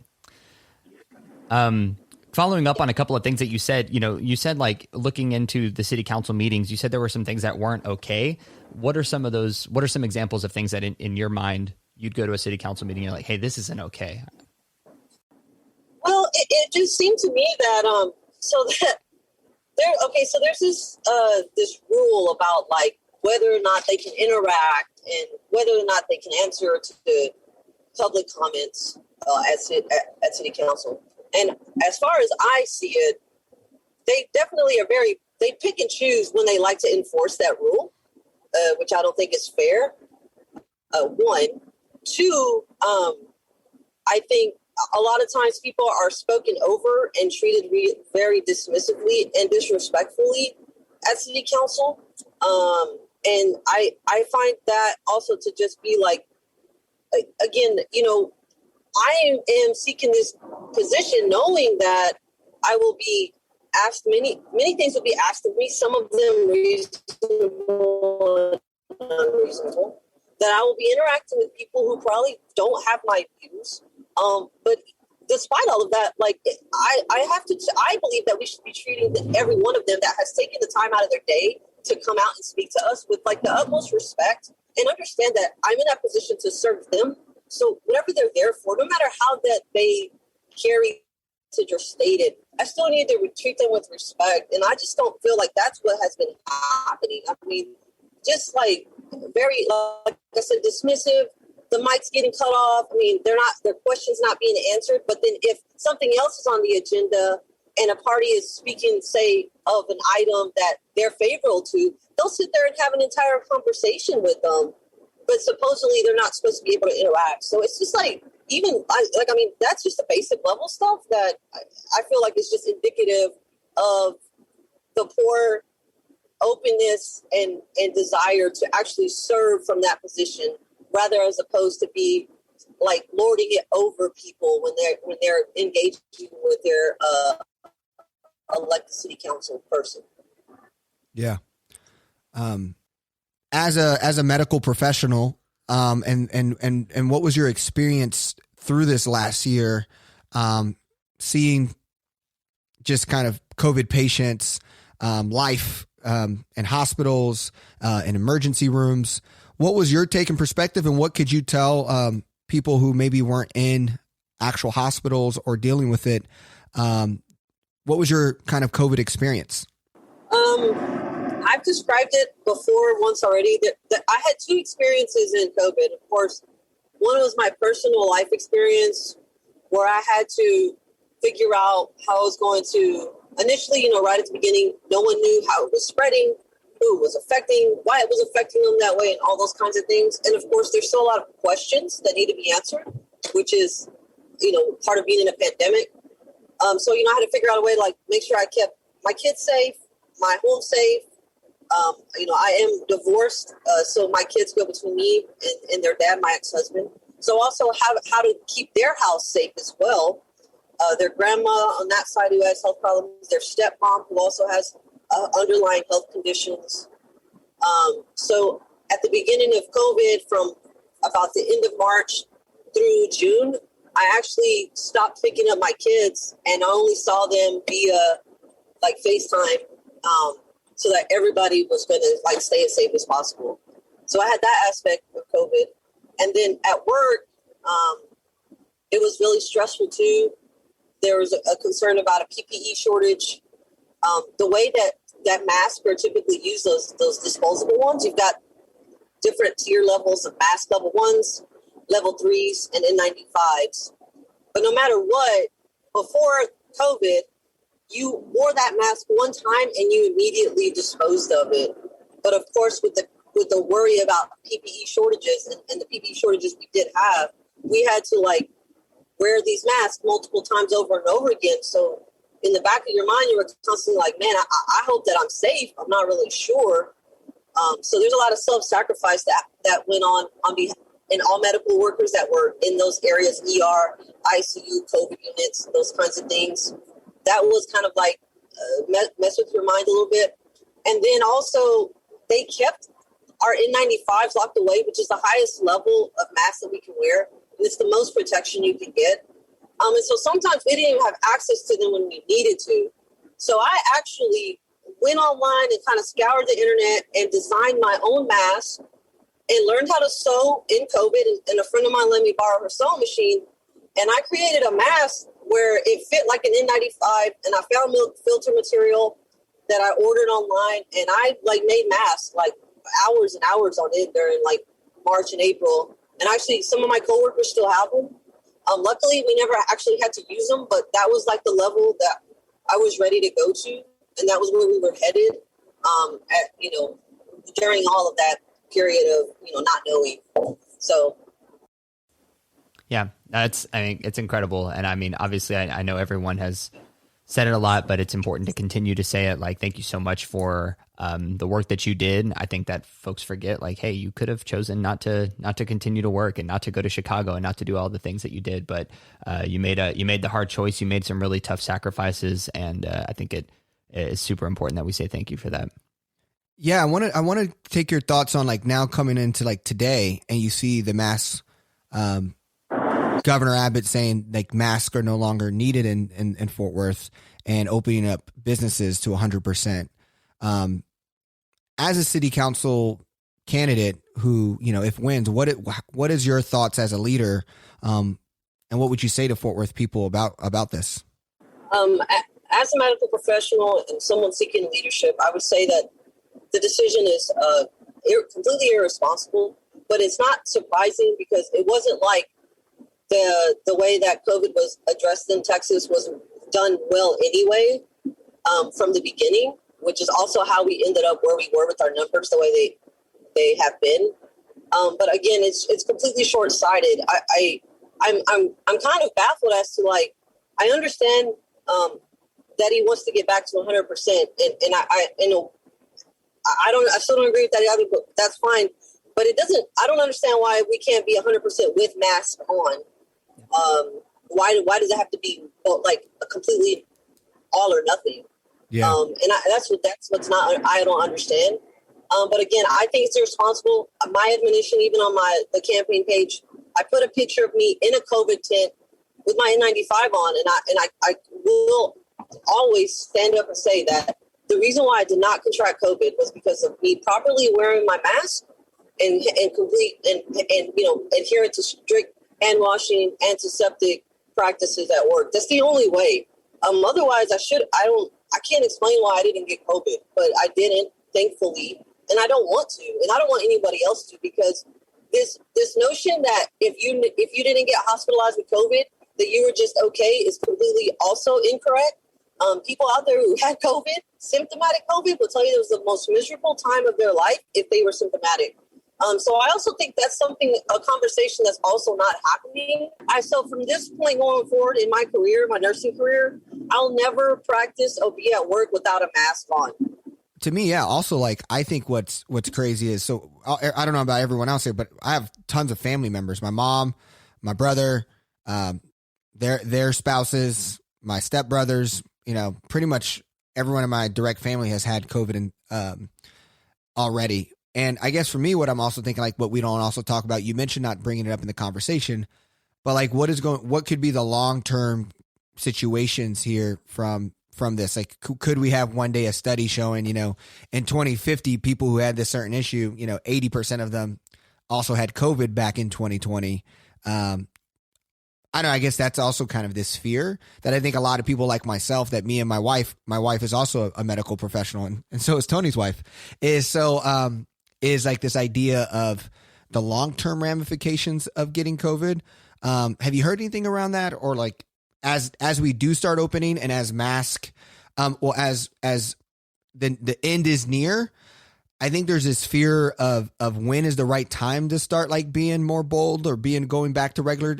Following up on a couple of things that you said, you said like looking into the city council meetings, you said there were some things that weren't okay. What are some examples of things that in your mind you'd go to a city council meeting and you're like, hey, this isn't okay? Well, it just seemed to me that, so there's this rule about like whether or not they can interact and whether or not they can answer to public comments at city council. And as far as I see it, they definitely they pick and choose when they like to enforce that rule, which I don't think is fair. One. Two, I think a lot of times people are spoken over and treated very dismissively and disrespectfully at city council. And I find that also to just be like, again, I am seeking this position knowing that I will be asked many things will be asked of me, some of them reasonable and unreasonable, that I will be interacting with people who probably don't have my views. But despite all of that, like I believe that we should be treating every one of them that has taken the time out of their day to come out and speak to us with like the utmost respect, and understand that I'm in that position to serve them. So whatever they're there for, no matter how that they carry message or stated, I still need to treat them with respect. And I just don't feel like that's what has been happening. I mean, just like very, like I said, dismissive. The mic's getting cut off. I mean, their questions not being answered. But then if something else is on the agenda and a party is speaking, say, of an item that they're favorable to, they'll sit there and have an entire conversation with them. But supposedly they're not supposed to be able to interact. So it's just like, that's just the basic level stuff that I feel like is just indicative of the poor openness and desire to actually serve from that position, rather as opposed to be like lording it over people when they're engaging with their elected city council person. Yeah. As a medical professional, and what was your experience through this last year, seeing just kind of COVID patients, life, in hospitals, in emergency rooms? What was your take and perspective, and what could you tell people who maybe weren't in actual hospitals or dealing with it? What was your kind of COVID experience? I've described it before once already. That I had two experiences in COVID. Of course, one was my personal life experience where I had to figure out how I was going to initially, right at the beginning, no one knew how it was spreading, who it was affecting, why it was affecting them that way, and all those kinds of things. And of course, there's still a lot of questions that need to be answered, which is, part of being in a pandemic. So, I had to figure out a way to make sure I kept my kids safe, my home safe, I am divorced, so my kids go between me and their dad, my ex-husband. So also how to keep their house safe as well. Their grandma on that side who has health problems, their stepmom who also has underlying health conditions. So at the beginning of COVID, from about the end of March through June, I actually stopped picking up my kids and I only saw them via like FaceTime, so that everybody was going to like stay as safe as possible. So I had that aspect of COVID. And then at work, it was really stressful too. There was a concern about a PPE shortage. The way that masks are typically used, those disposable ones, you've got different tier levels of mask, level 1s, level 3s, and N95s. But no matter what, before COVID, you wore that mask one time and you immediately disposed of it. But of course, with the worry about PPE shortages and the PPE shortages we did have, we had to like wear these masks multiple times over and over again. So in the back of your mind, you were constantly like, man, I hope that I'm safe. I'm not really sure. So there's a lot of self-sacrifice that went on behalf and all medical workers that were in those areas, ER, ICU, COVID units, those kinds of things. That was kind of like mess with your mind a little bit. And then also they kept our N95s locked away, which is the highest level of mask that we can wear. And it's the most protection you can get. And so sometimes we didn't even have access to them when we needed to. So I actually went online and kind of scoured the internet and designed my own mask and learned how to sew in COVID. And a friend of mine let me borrow her sewing machine. And I created a mask where it fit like an N95, and I found filter material that I ordered online, and I like made masks like hours and hours on it during like March and April. And actually, some of my coworkers still have them. Luckily, we never actually had to use them, but that was like the level that I was ready to go to, and that was where we were headed. During all of that period of not knowing. So. Yeah, I think it's incredible. And I mean, obviously I know everyone has said it a lot, but it's important to continue to say it. Like, thank you so much for the work that you did. I think that folks forget, like, hey, you could have chosen not to continue to work and not to go to Chicago and not to do all the things that you did. But you made the hard choice. You made some really tough sacrifices. And I think it is super important that we say thank you for that. Yeah. I want to take your thoughts on like now coming into like today and you see the masks, Governor Abbott saying like masks are no longer needed in Fort Worth and opening up businesses to 100%. As a city council candidate who, if wins, what is your thoughts as a leader? And what would you say to Fort Worth people about this? As a medical professional and someone seeking leadership, I would say that the decision is completely irresponsible, but it's not surprising because it wasn't like the way that COVID was addressed in Texas was done well anyway from the beginning, which is also how we ended up where we were with our numbers, the way they have been. But again, it's completely short-sighted. I'm kind of baffled as to like I understand that he wants to get back to 100%, and I still don't agree with that either, but that's fine. But I don't understand why we can't be 100% with masks on. Why does it have to be like a completely all or nothing? Yeah. That's what's not, I don't understand. But again, I think it's irresponsible. My admonition, even on the campaign page, I put a picture of me in a COVID tent with my N95 on, and I will always stand up and say that the reason why I did not contract COVID was because of me properly wearing my mask and adhering to strict hand washing, antiseptic practices at work. That's the only way. Otherwise, I can't explain why I didn't get COVID, but I didn't, thankfully, and I don't want to, and I don't want anybody else to, because this notion that if you didn't get hospitalized with COVID, that you were just okay is completely also incorrect. People out there who had COVID, symptomatic COVID, will tell you it was the most miserable time of their life if they were symptomatic. So I also think that's a conversation that's also not happening. So from this point going forward in my career, my nursing career, I'll never practice or be at work without a mask on. to me, yeah. Also, like, I think what's crazy is, so I don't know about everyone else here, but I have tons of family members. My mom, my brother, their spouses, my stepbrothers. You know, pretty much everyone in my direct family has had COVID and already. And I guess for me, what I'm also thinking, like, what we don't also talk about, you mentioned not bringing it up in the conversation, but like, what could be the long-term situations here from this? Like, could we have one day a study showing, you know, in 2050, people who had this certain issue, you know, 80% of them also had COVID back in 2020. I know, I guess that's also kind of this fear that I think a lot of people like myself, that me and my wife is also a medical professional, and so is Tony's wife, is like this idea of the long-term ramifications of getting COVID. Have you heard anything around that? Or like, as we do start opening and as as the end is near, I think there's this fear of when is the right time to start, like, being more bold or going back to regular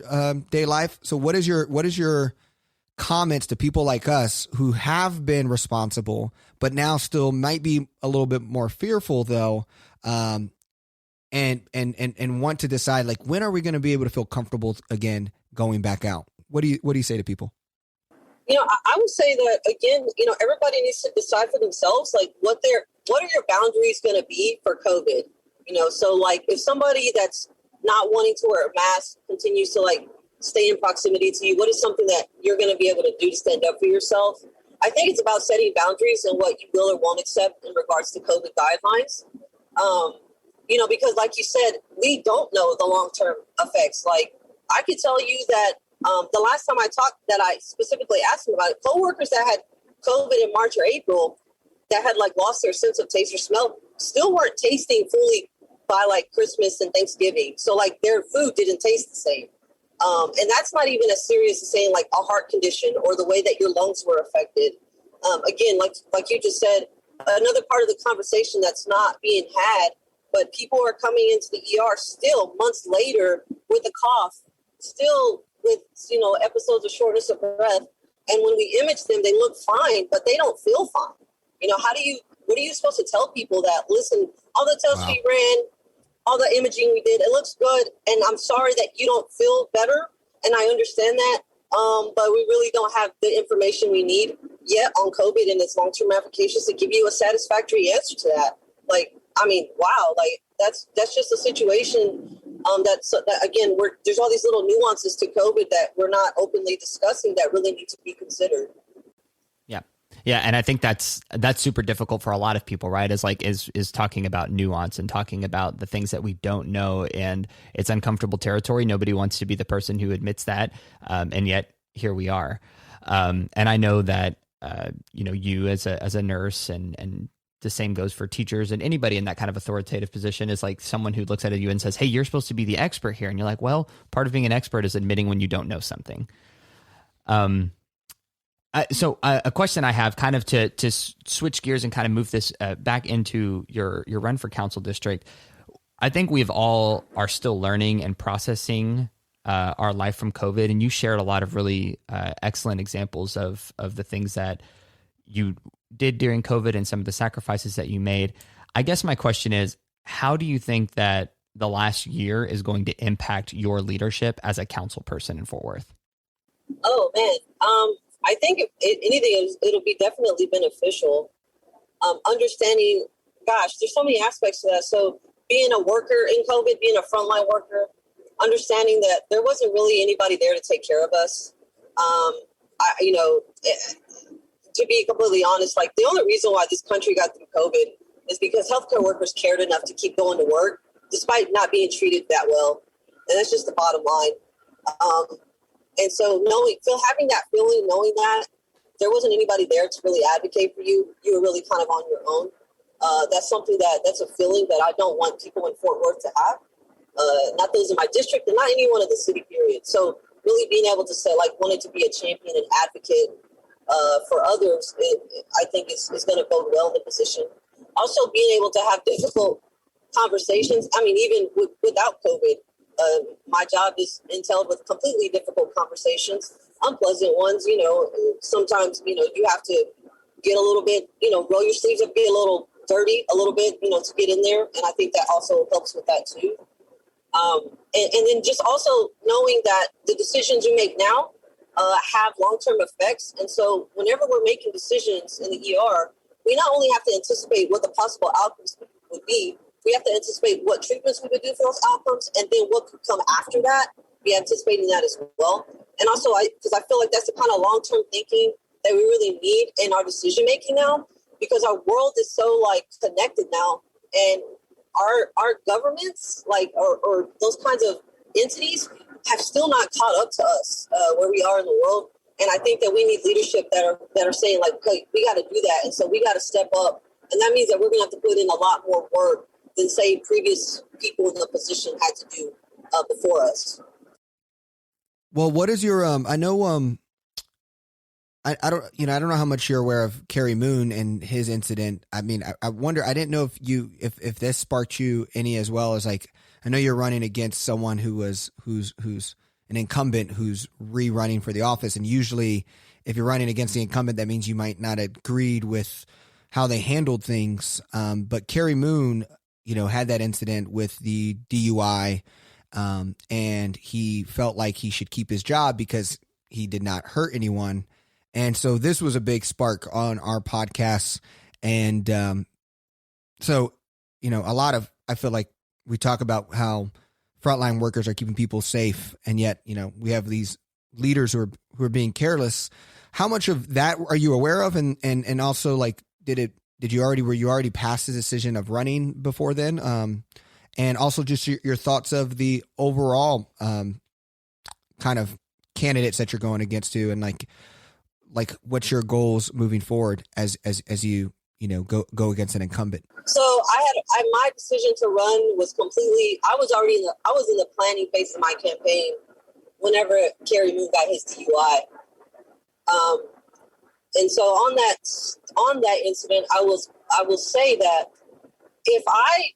day life. So what is your comments to people like us who have been responsible, but now still might be a little bit more fearful though, and want to decide, like, when are we going to be able to feel comfortable again going back out? What do you say to people? You know, I would say that, again, you know, everybody needs to decide for themselves, like, what are your boundaries going to be for COVID? You know, so, like, if somebody that's not wanting to wear a mask continues to, like, stay in proximity to you, what is something that you're going to be able to do to stand up for yourself? I think it's about setting boundaries and what you will or won't accept in regards to COVID guidelines. You know, because like you said, we don't know the long-term effects. Like, I could tell you that the last time I talked, that I specifically asked them about it, coworkers that had COVID in March or April that had, like, lost their sense of taste or smell still weren't tasting fully by, like, Christmas and Thanksgiving. So, like, their food didn't taste the same. And that's not even as serious as saying, like, a heart condition or the way that your lungs were affected. Again, like you just said, another part of the conversation that's not being had, but people are coming into the ER still months later with a cough, still with, you know, episodes of shortness of breath. And when we image them, they look fine, but they don't feel fine. You know, what are you supposed to tell people that, listen, all the tests we ran, all the imaging we did, it looks good. And I'm sorry that you don't feel better. And I understand that. But we really don't have the information we need yet on COVID and its long-term ramifications to give you a satisfactory answer to that. Like, I mean, wow, like, that's just a situation that again, there's all these little nuances to COVID that we're not openly discussing that really need to be considered. Yeah. And I think that's super difficult for a lot of people, right? Is talking about nuance and talking about the things that we don't know, and it's uncomfortable territory. Nobody wants to be the person who admits that. And yet here we are. And I know that, you know, you as a nurse, and the same goes for teachers and anybody in that kind of authoritative position, is like someone who looks at you and says, hey, you're supposed to be the expert here. And you're like, well, part of being an expert is admitting when you don't know something. So a question I have, kind of to switch gears and kind of move this back into your run for council district. I think we've all are still learning and processing our life from COVID. And you shared a lot of really excellent examples of the things that you did during COVID and some of the sacrifices that you made. I guess my question is, how do you think that the last year is going to impact your leadership as a council person in Fort Worth? Oh, man. I think if anything, it'll be definitely beneficial. Understanding, gosh, there's so many aspects to that. So being a worker in COVID, being a frontline worker, understanding that there wasn't really anybody there to take care of us. To be completely honest, like, the only reason why this country got through COVID is because healthcare workers cared enough to keep going to work despite not being treated that well. And that's just the bottom line. And so having that feeling, knowing that there wasn't anybody there to really advocate for you, you were really kind of on your own. That's a feeling that I don't want people in Fort Worth to have. Not those in my district and not anyone in the city, period. So really being able to say, like, wanting to be a champion and advocate for others, I think is going to bode well in the position. Also being able to have difficult conversations. I mean, even without COVID, my job is entailed with completely difficult conversations, unpleasant ones. You know, sometimes, you know, you have to get a little bit, you know, roll your sleeves up, be a little dirty a little bit, to get in there. And I think that also helps with that too. And then just also knowing that the decisions you make now have long-term effects. And so whenever we're making decisions in the ER, we not only have to anticipate what the possible outcomes would be, we have to anticipate what treatments we would do for those outcomes, and then what could come after that. Be anticipating that as well. And also, because I feel like that's the kind of long-term thinking that we really need in our decision-making now, because our world is so connected now, and our governments, or those kinds of entities, have still not caught up to us where we are in the world. And I think that we need leadership that are saying okay, we got to do that, and so we got to step up, and that means that we're going to have to put in a lot more work than say previous people in the position had to do before us. Well, what is your I know I don't know how much you're aware of Kerry Moon and his incident. I mean, I wonder, I didn't know if this sparked you any as well as I know you're running against someone who's an incumbent who's re-running for the office, and usually if you're running against the incumbent, that means you might not have agreed with how they handled things. But Kerry Moon, had that incident with the DUI. And he felt like he should keep his job because he did not hurt anyone. And so this was a big spark on our podcast. And so, I feel like we talk about how frontline workers are keeping people safe. And yet, we have these leaders who are being careless. How much of that are you aware of? And also were you already past the decision of running before then? And also just your thoughts of the overall kind of candidates that you're going against too, and like what's your goals moving forward as you go against an incumbent? So my decision to run was completely. I was in the planning phase of my campaign whenever Kerry Moon got his DUI, and so on that incident, I will say that if I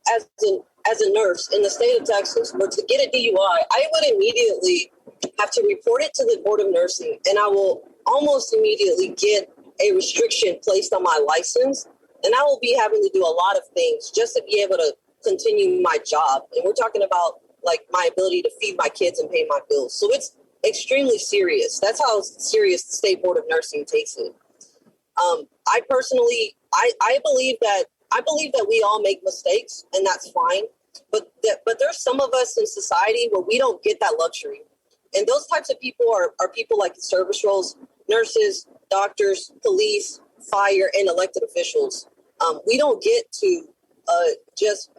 as a nurse in the state of Texas were to get a DUI, I would immediately have to report it to the Board of Nursing, and I will almost immediately get a restriction placed on my license, and I will be having to do a lot of things just to be able to continue my job. And we're talking about my ability to feed my kids and pay my bills. So it's extremely serious. That's how serious the State Board of Nursing takes it. I personally, I believe that we all make mistakes, and that's fine. But there's some of us in society where we don't get that luxury. And those types of people are people like the service roles, nurses, doctors, police, fire, and elected officials. We don't get to just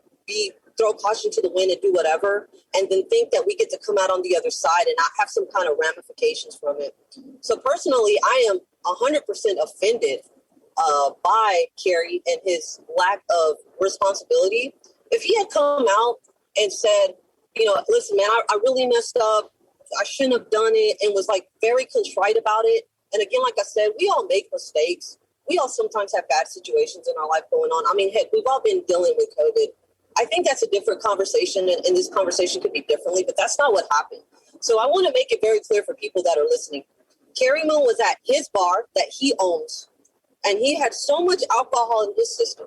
throw caution to the wind and do whatever, and then think that we get to come out on the other side and not have some kind of ramifications from it. So personally, I am 100% offended by Kerry and his lack of responsibility. If he had come out and said, listen, man, I really messed up. I shouldn't have done it, and was very contrite about it. And again, like I said, we all make mistakes. We all sometimes have bad situations in our life going on. I mean, heck, we've all been dealing with COVID. I think that's a different conversation, and this conversation could be differently, but that's not what happened. So I want to make it very clear for people that are listening. Kerry Moon was at his bar that he owns, and he had so much alcohol in his system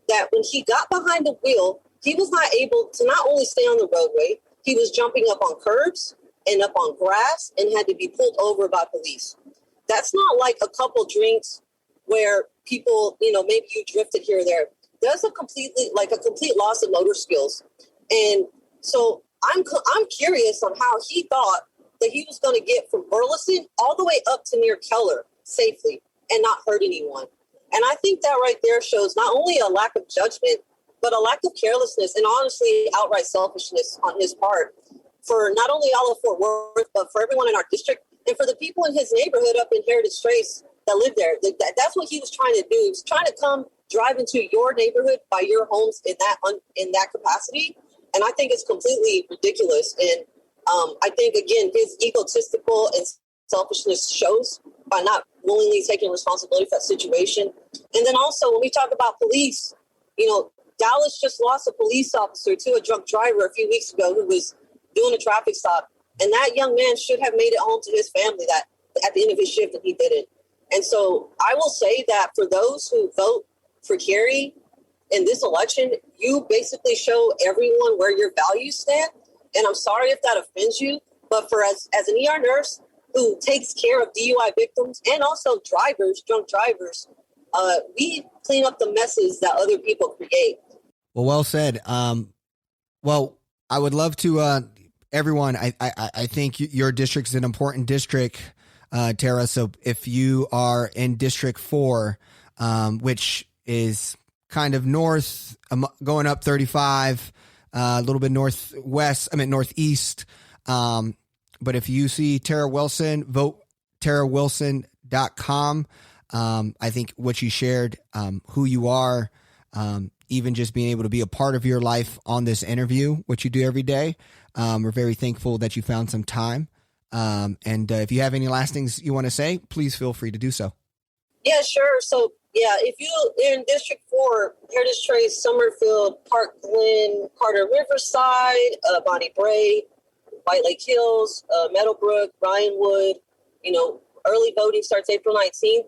that when he got behind the wheel, he was not able to not only stay on the roadway, he was jumping up on curbs and up on grass and had to be pulled over by police. That's not like a couple drinks where people, maybe you drifted here or there. That's a complete loss of motor skills. And so I'm curious on how he thought that he was going to get from Burleson all the way up to near Keller safely and not hurt anyone. And I think that right there shows not only a lack of judgment, but a lack of carelessness and honestly outright selfishness on his part for not only all of Fort Worth, but for everyone in our district and for the people in his neighborhood up in Heritage Trace that live there. That's what he was trying to do. He was trying to come drive into your neighborhood by your homes in that capacity. And I think it's completely ridiculous. And I think, again, his egotistical and selfishness shows by not willingly taking responsibility for that situation. And then also when we talk about police, Dallas just lost a police officer to a drunk driver a few weeks ago who was doing a traffic stop. And that young man should have made it home to his family that at the end of his shift, and he didn't. And so I will say that for those who vote for Kerry, in this election, you basically show everyone where your values stand. And I'm sorry if that offends you, but for as an ER nurse who takes care of DUI victims and also drunk drivers, we clean up the messes that other people create. Well said. Well, I would love to, everyone, I think your district is an important district, Tara. So if you are in District 4, which is kind of north, going up 35, a little bit northeast. But if you see Tara Wilson, vote tarawilson.com. I think what you shared, who you are, even just being able to be a part of your life on this interview, what you do every day. We're very thankful that you found some time. And if you have any last things you want to say, please feel free to do so. Yeah, sure. So, if you're in District 4, Heritage Trace, Summerfield, Park Glen, Carter Riverside, Bonnie Bray, White Lake Hills, Meadowbrook, Ryanwood, early voting starts April 19th.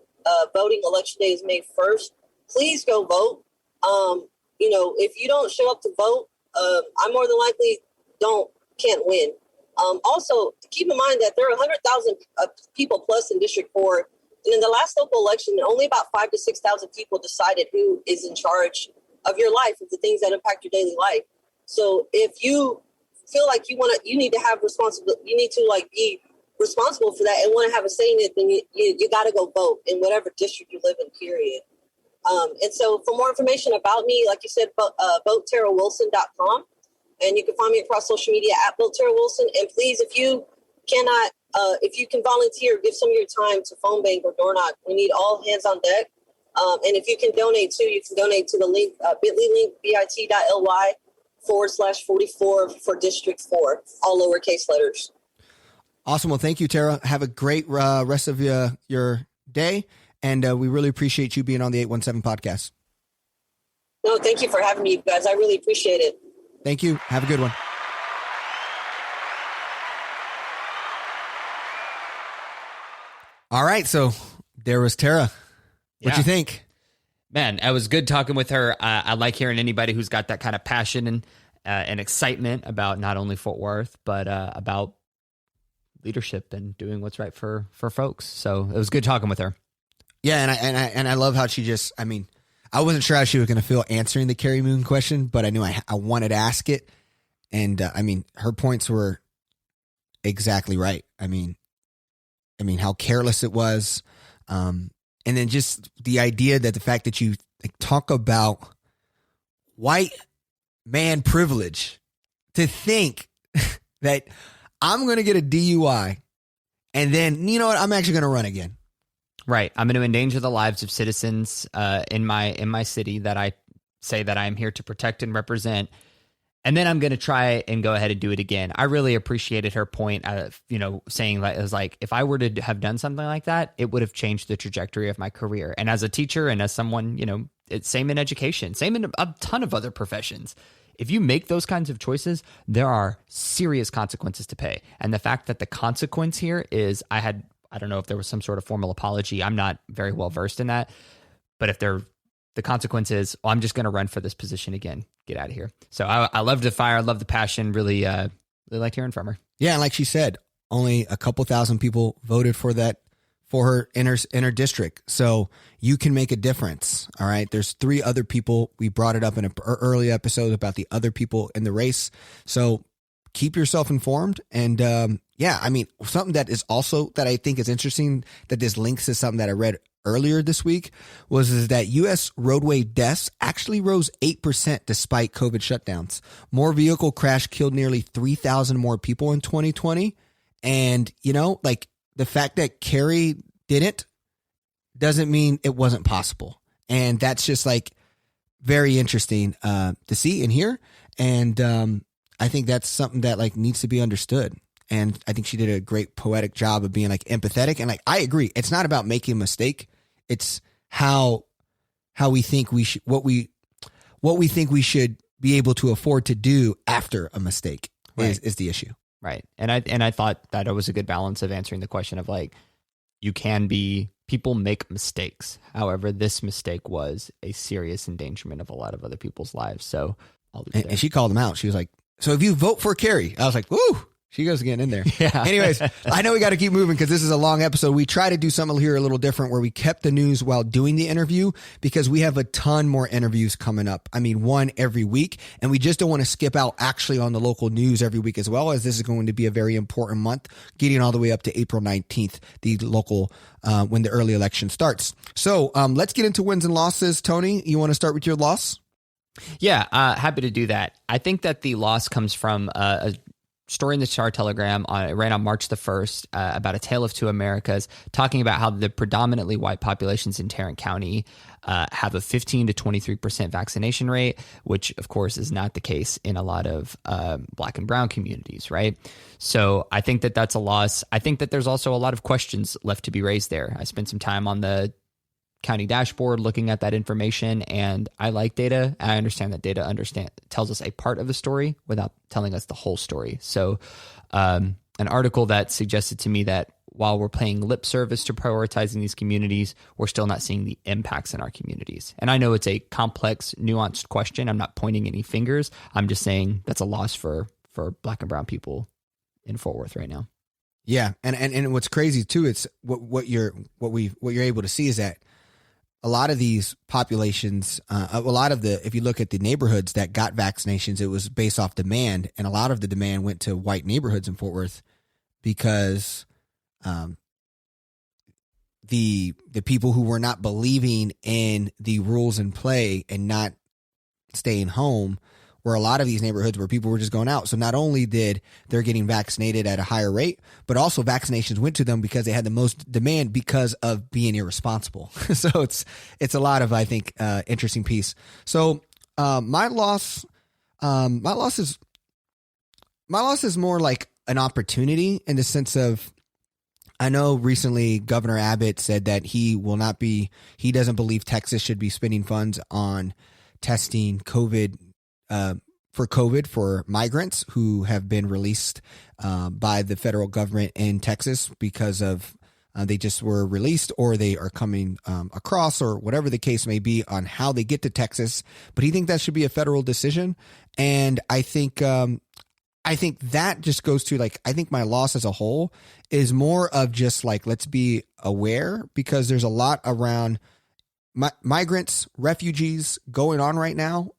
Voting election day is May 1st. Please go vote. If you don't show up to vote, I more than likely can't win. Also, keep in mind that there are 100,000 people plus in District 4. And in the last local election, only about 5,000 to 6,000 people decided who is in charge of your life, of the things that impact your daily life. So if you feel like you need to have responsibility, you need to be responsible for that and want to have a say in it, then you got to go vote in whatever district you live in, period. And so for more information about me, like you said, vote tarawilson.com. And you can find me across social media at Vote Tara Wilson. And please, if you can volunteer, give some of your time to phone bank or door knock. We need all hands on deck. And if you can donate too, you can donate to the link, bit.ly link, bit.ly/44 for District 4, all lowercase letters. Awesome. Well, thank you, Tara. Have a great rest of your day. And we really appreciate you being on the 817 podcast. No, thank you for having me, you guys. I really appreciate it. Thank you. Have a good one. All right. So there was Tara. What'd you think? Man, it was good talking with her. I like hearing anybody who's got that kind of passion and excitement about not only Fort Worth, but about leadership and doing what's right for folks. So it was good talking with her. Yeah. And I love how she just, I wasn't sure how she was going to feel answering the Carrie Moon question, but I knew I wanted to ask it. And her points were exactly right. How careless it was. And then just the idea that the fact that you talk about white man privilege, to think that I'm going to get a DUI and then, you know what, I'm actually going to run again. Right. I'm going to endanger the lives of citizens in my city that I say that I'm here to protect and represent. And then I'm going to try and go ahead and do it again. I really appreciated her point of, saying that it was like, if I were to have done something like that, it would have changed the trajectory of my career. And as a teacher and as someone, it's same in education, same in a ton of other professions. If you make those kinds of choices, there are serious consequences to pay. And the fact that the consequence here is I don't know if there was some sort of formal apology. I'm not very well versed in that. But if the consequence is, I'm just going to run for this position again, get out of here. So I love the fire. I love the passion. Really liked hearing from her. Yeah. And like she said, only a couple thousand people voted for her in her district. So you can make a difference. All right. There's 3 other people. We brought it up in an early episode about the other people in the race. So keep yourself informed. And something that is also that I think is interesting, that this links to something that I read earlier this week, is that U.S. roadway deaths actually rose 8% despite COVID shutdowns. More vehicle crash killed nearly 3,000 more people in 2020. And, the fact that Carrie didn't doesn't mean it wasn't possible. And that's just very interesting to see and hear. And I think that's something that needs to be understood. And I think she did a great poetic job of being empathetic. And I agree. It's not about making a mistake. It's how we think we should, what we think we should be able to afford to do after a mistake is the issue. Right. And I thought that it was a good balance of answering the question of you can be people make mistakes. However, this mistake was a serious endangerment of a lot of other people's lives. So I'll leave it there. And she called him out. She was like, so if you vote for Kerry, I was like, woo, she goes again in there. Yeah. Anyways, I know we got to keep moving because this is a long episode. We try to do something here a little different where we kept the news while doing the interview because we have a ton more interviews coming up. I mean, one every week. And we just don't want to skip out actually on the local news every week as well, as this is going to be a very important month, getting all the way up to April 19th, the local, when the early election starts. So let's get into wins and losses. Tony, you want to start with your loss? Yeah, happy to do that. I think that the loss comes from a story in the Star Telegram it ran on March the 1st about a tale of two Americas, talking about how the predominantly white populations in Tarrant County have a 15 to 23% vaccination rate, which of course is not the case in a lot of Black and brown communities, right? So I think that that's a loss. I think that there's also a lot of questions left to be raised there. I spent some time on the county dashboard looking at that information, and I like data. I understand that data tells us a part of the story without telling us the whole story. So an article that suggested to me that while we're paying lip service to prioritizing these communities, we're still not seeing the impacts in our communities. And I know it's a complex, nuanced question. I'm not pointing any fingers. I'm just saying that's a loss for Black and brown people in Fort Worth right now. Yeah, and what's crazy too, it's what you're able to see is that a lot of these populations, if you look at the neighborhoods that got vaccinations, it was based off demand, and a lot of the demand went to white neighborhoods in Fort Worth because the people who were not believing in the rules in play and not staying home were a lot of these neighborhoods where people were just going out. So not only did they're getting vaccinated at a higher rate, but also vaccinations went to them because they had the most demand because of being irresponsible. So it's a lot of, I think, interesting piece. So my loss is more like an opportunity in the sense of, I know recently Governor Abbott said that he doesn't believe Texas should be spending funds on testing for migrants who have been released by the federal government in Texas because of they just were released or they are coming across or whatever the case may be on how they get to Texas. But he thinks that should be a federal decision. And I think that just goes to I think my loss as a whole is more of just let's be aware because there's a lot around migrants, refugees going on right now.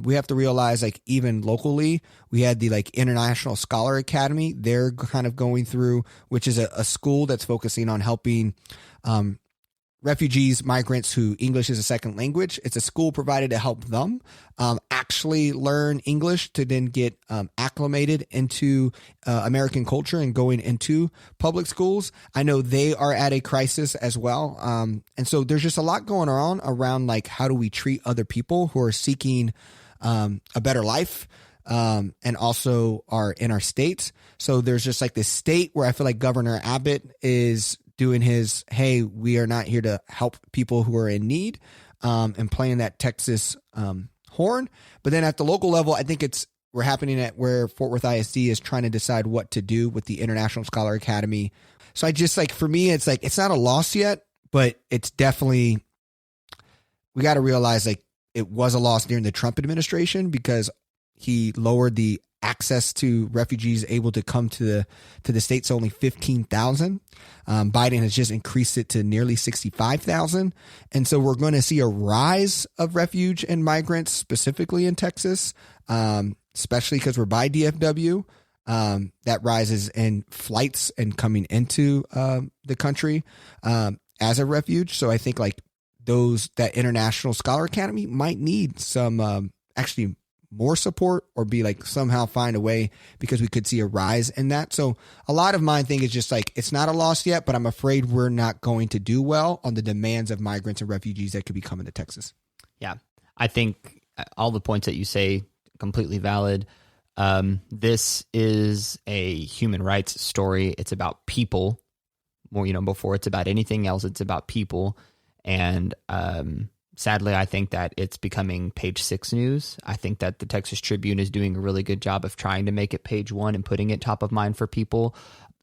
We have to realize even locally, we had the International Scholar Academy. They're kind of going through, which is a school that's focusing on helping refugees, migrants who English is a second language. It's a school provided to help them actually learn English to then get acclimated into American culture and going into public schools. I know they are at a crisis as well. And so there's just a lot going on around how do we treat other people who are seeking a better life and also are in our states. So there's just this state where I feel like Governor Abbott is doing his, hey, we are not here to help people who are in need, and playing that Texas horn. But then at the local level, I think we're happening at where Fort Worth ISD is trying to decide what to do with the International Scholar Academy. So I just for me, it's it's not a loss yet, but it's definitely, we got to realize it was a loss during the Trump administration because he lowered the access to refugees able to come to the states, only 15,000. Biden has just increased it to nearly 65,000. And so we're going to see a rise of refuge and migrants specifically in Texas, especially because we're by DFW. That rises in flights and coming into the country as a refuge. So I think that International Scholar Academy might need some actually more support or be somehow find a way because we could see a rise in that. So a lot of my thing is just it's not a loss yet, but I'm afraid we're not going to do well on the demands of migrants and refugees that could be coming to Texas. Yeah, I think all the points that you say completely valid. This is a human rights story. It's about people more, before it's about anything else, it's about people. And, sadly, I think that it's becoming page 6 news. I think that the Texas Tribune is doing a really good job of trying to make it page 1 and putting it top of mind for people.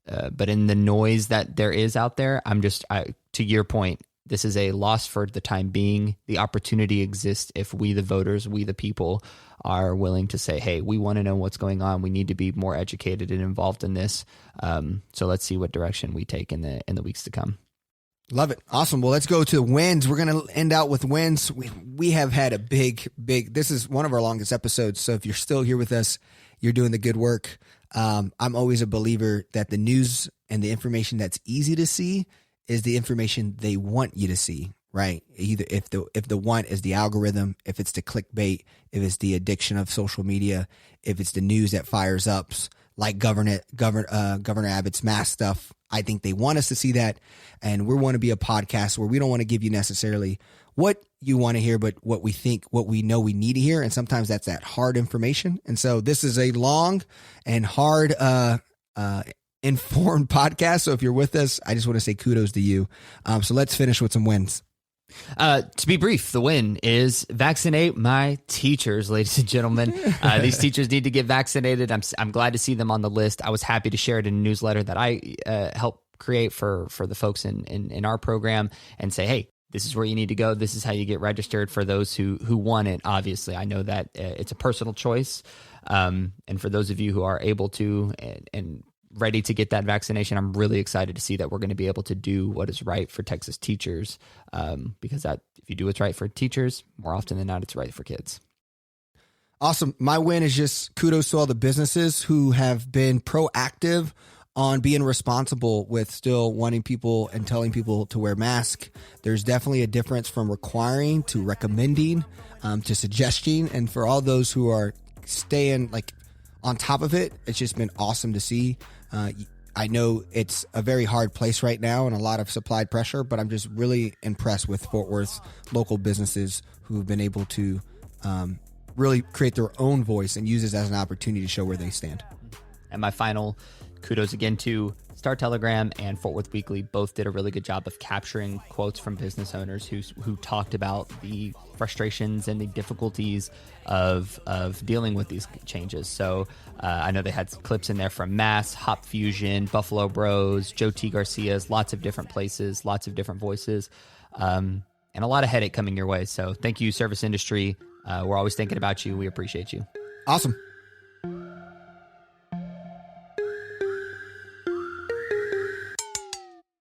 but in the noise that there is out there, to your point, this is a loss for the time being. The opportunity exists if we, the voters, we, the people, are willing to say, hey, we want to know what's going on. We need to be more educated and involved in this. So let's see what direction we take in the weeks to come. Love it. Awesome. Well, let's go to wins. We're going to end out with wins. We have had a big, this is one of our longest episodes. So if you're still here with us, you're doing the good work. I'm always a believer that the news and the information that's easy to see is the information they want you to see, right? Either if the want is the algorithm, if it's the clickbait, if it's the addiction of social media, if it's the news that fires up, like Governor Abbott's mask stuff. I think they want us to see that. And we want to be a podcast where we don't want to give you necessarily what you want to hear, but what we know we need to hear. And sometimes that's that hard information. And so this is a long and hard, informed podcast. So if you're with us, I just want to say kudos to you. So let's finish with some wins. To be brief, the win is vaccinate my teachers, ladies and gentlemen. These teachers need to get vaccinated. I'm glad to see them on the list. I was happy to share it in a newsletter that I helped create for the folks in our program and say, hey, this is where you need to go. This is how you get registered for those who want it. Obviously, I know that it's a personal choice. And for those of you who are able to and ready to get that vaccination, I'm really excited to see that we're going to be able to do what is right for Texas teachers, because if you do what's right for teachers, more often than not, it's right for kids. Awesome. My win is just kudos to all the businesses who have been proactive on being responsible with still wanting people and telling people to wear masks. There's definitely a difference from requiring to recommending, to suggesting. And for all those who are staying on top of it, it's just been awesome to see. I know it's a very hard place right now and a lot of supplied pressure, but I'm just really impressed with Fort Worth's local businesses who've been able to really create their own voice and use this as an opportunity to show where they stand. And my final kudos again to Star Telegram and Fort Worth Weekly. Both did a really good job of capturing quotes from business owners who talked about the frustrations and the difficulties of dealing with these changes. So I know they had clips in there from Mass, Hop Fusion, Buffalo Bros, Joe T. Garcia's, lots of different places, lots of different voices, and a lot of headache coming your way. So thank you, service industry. We're always thinking about you. We appreciate you. Awesome.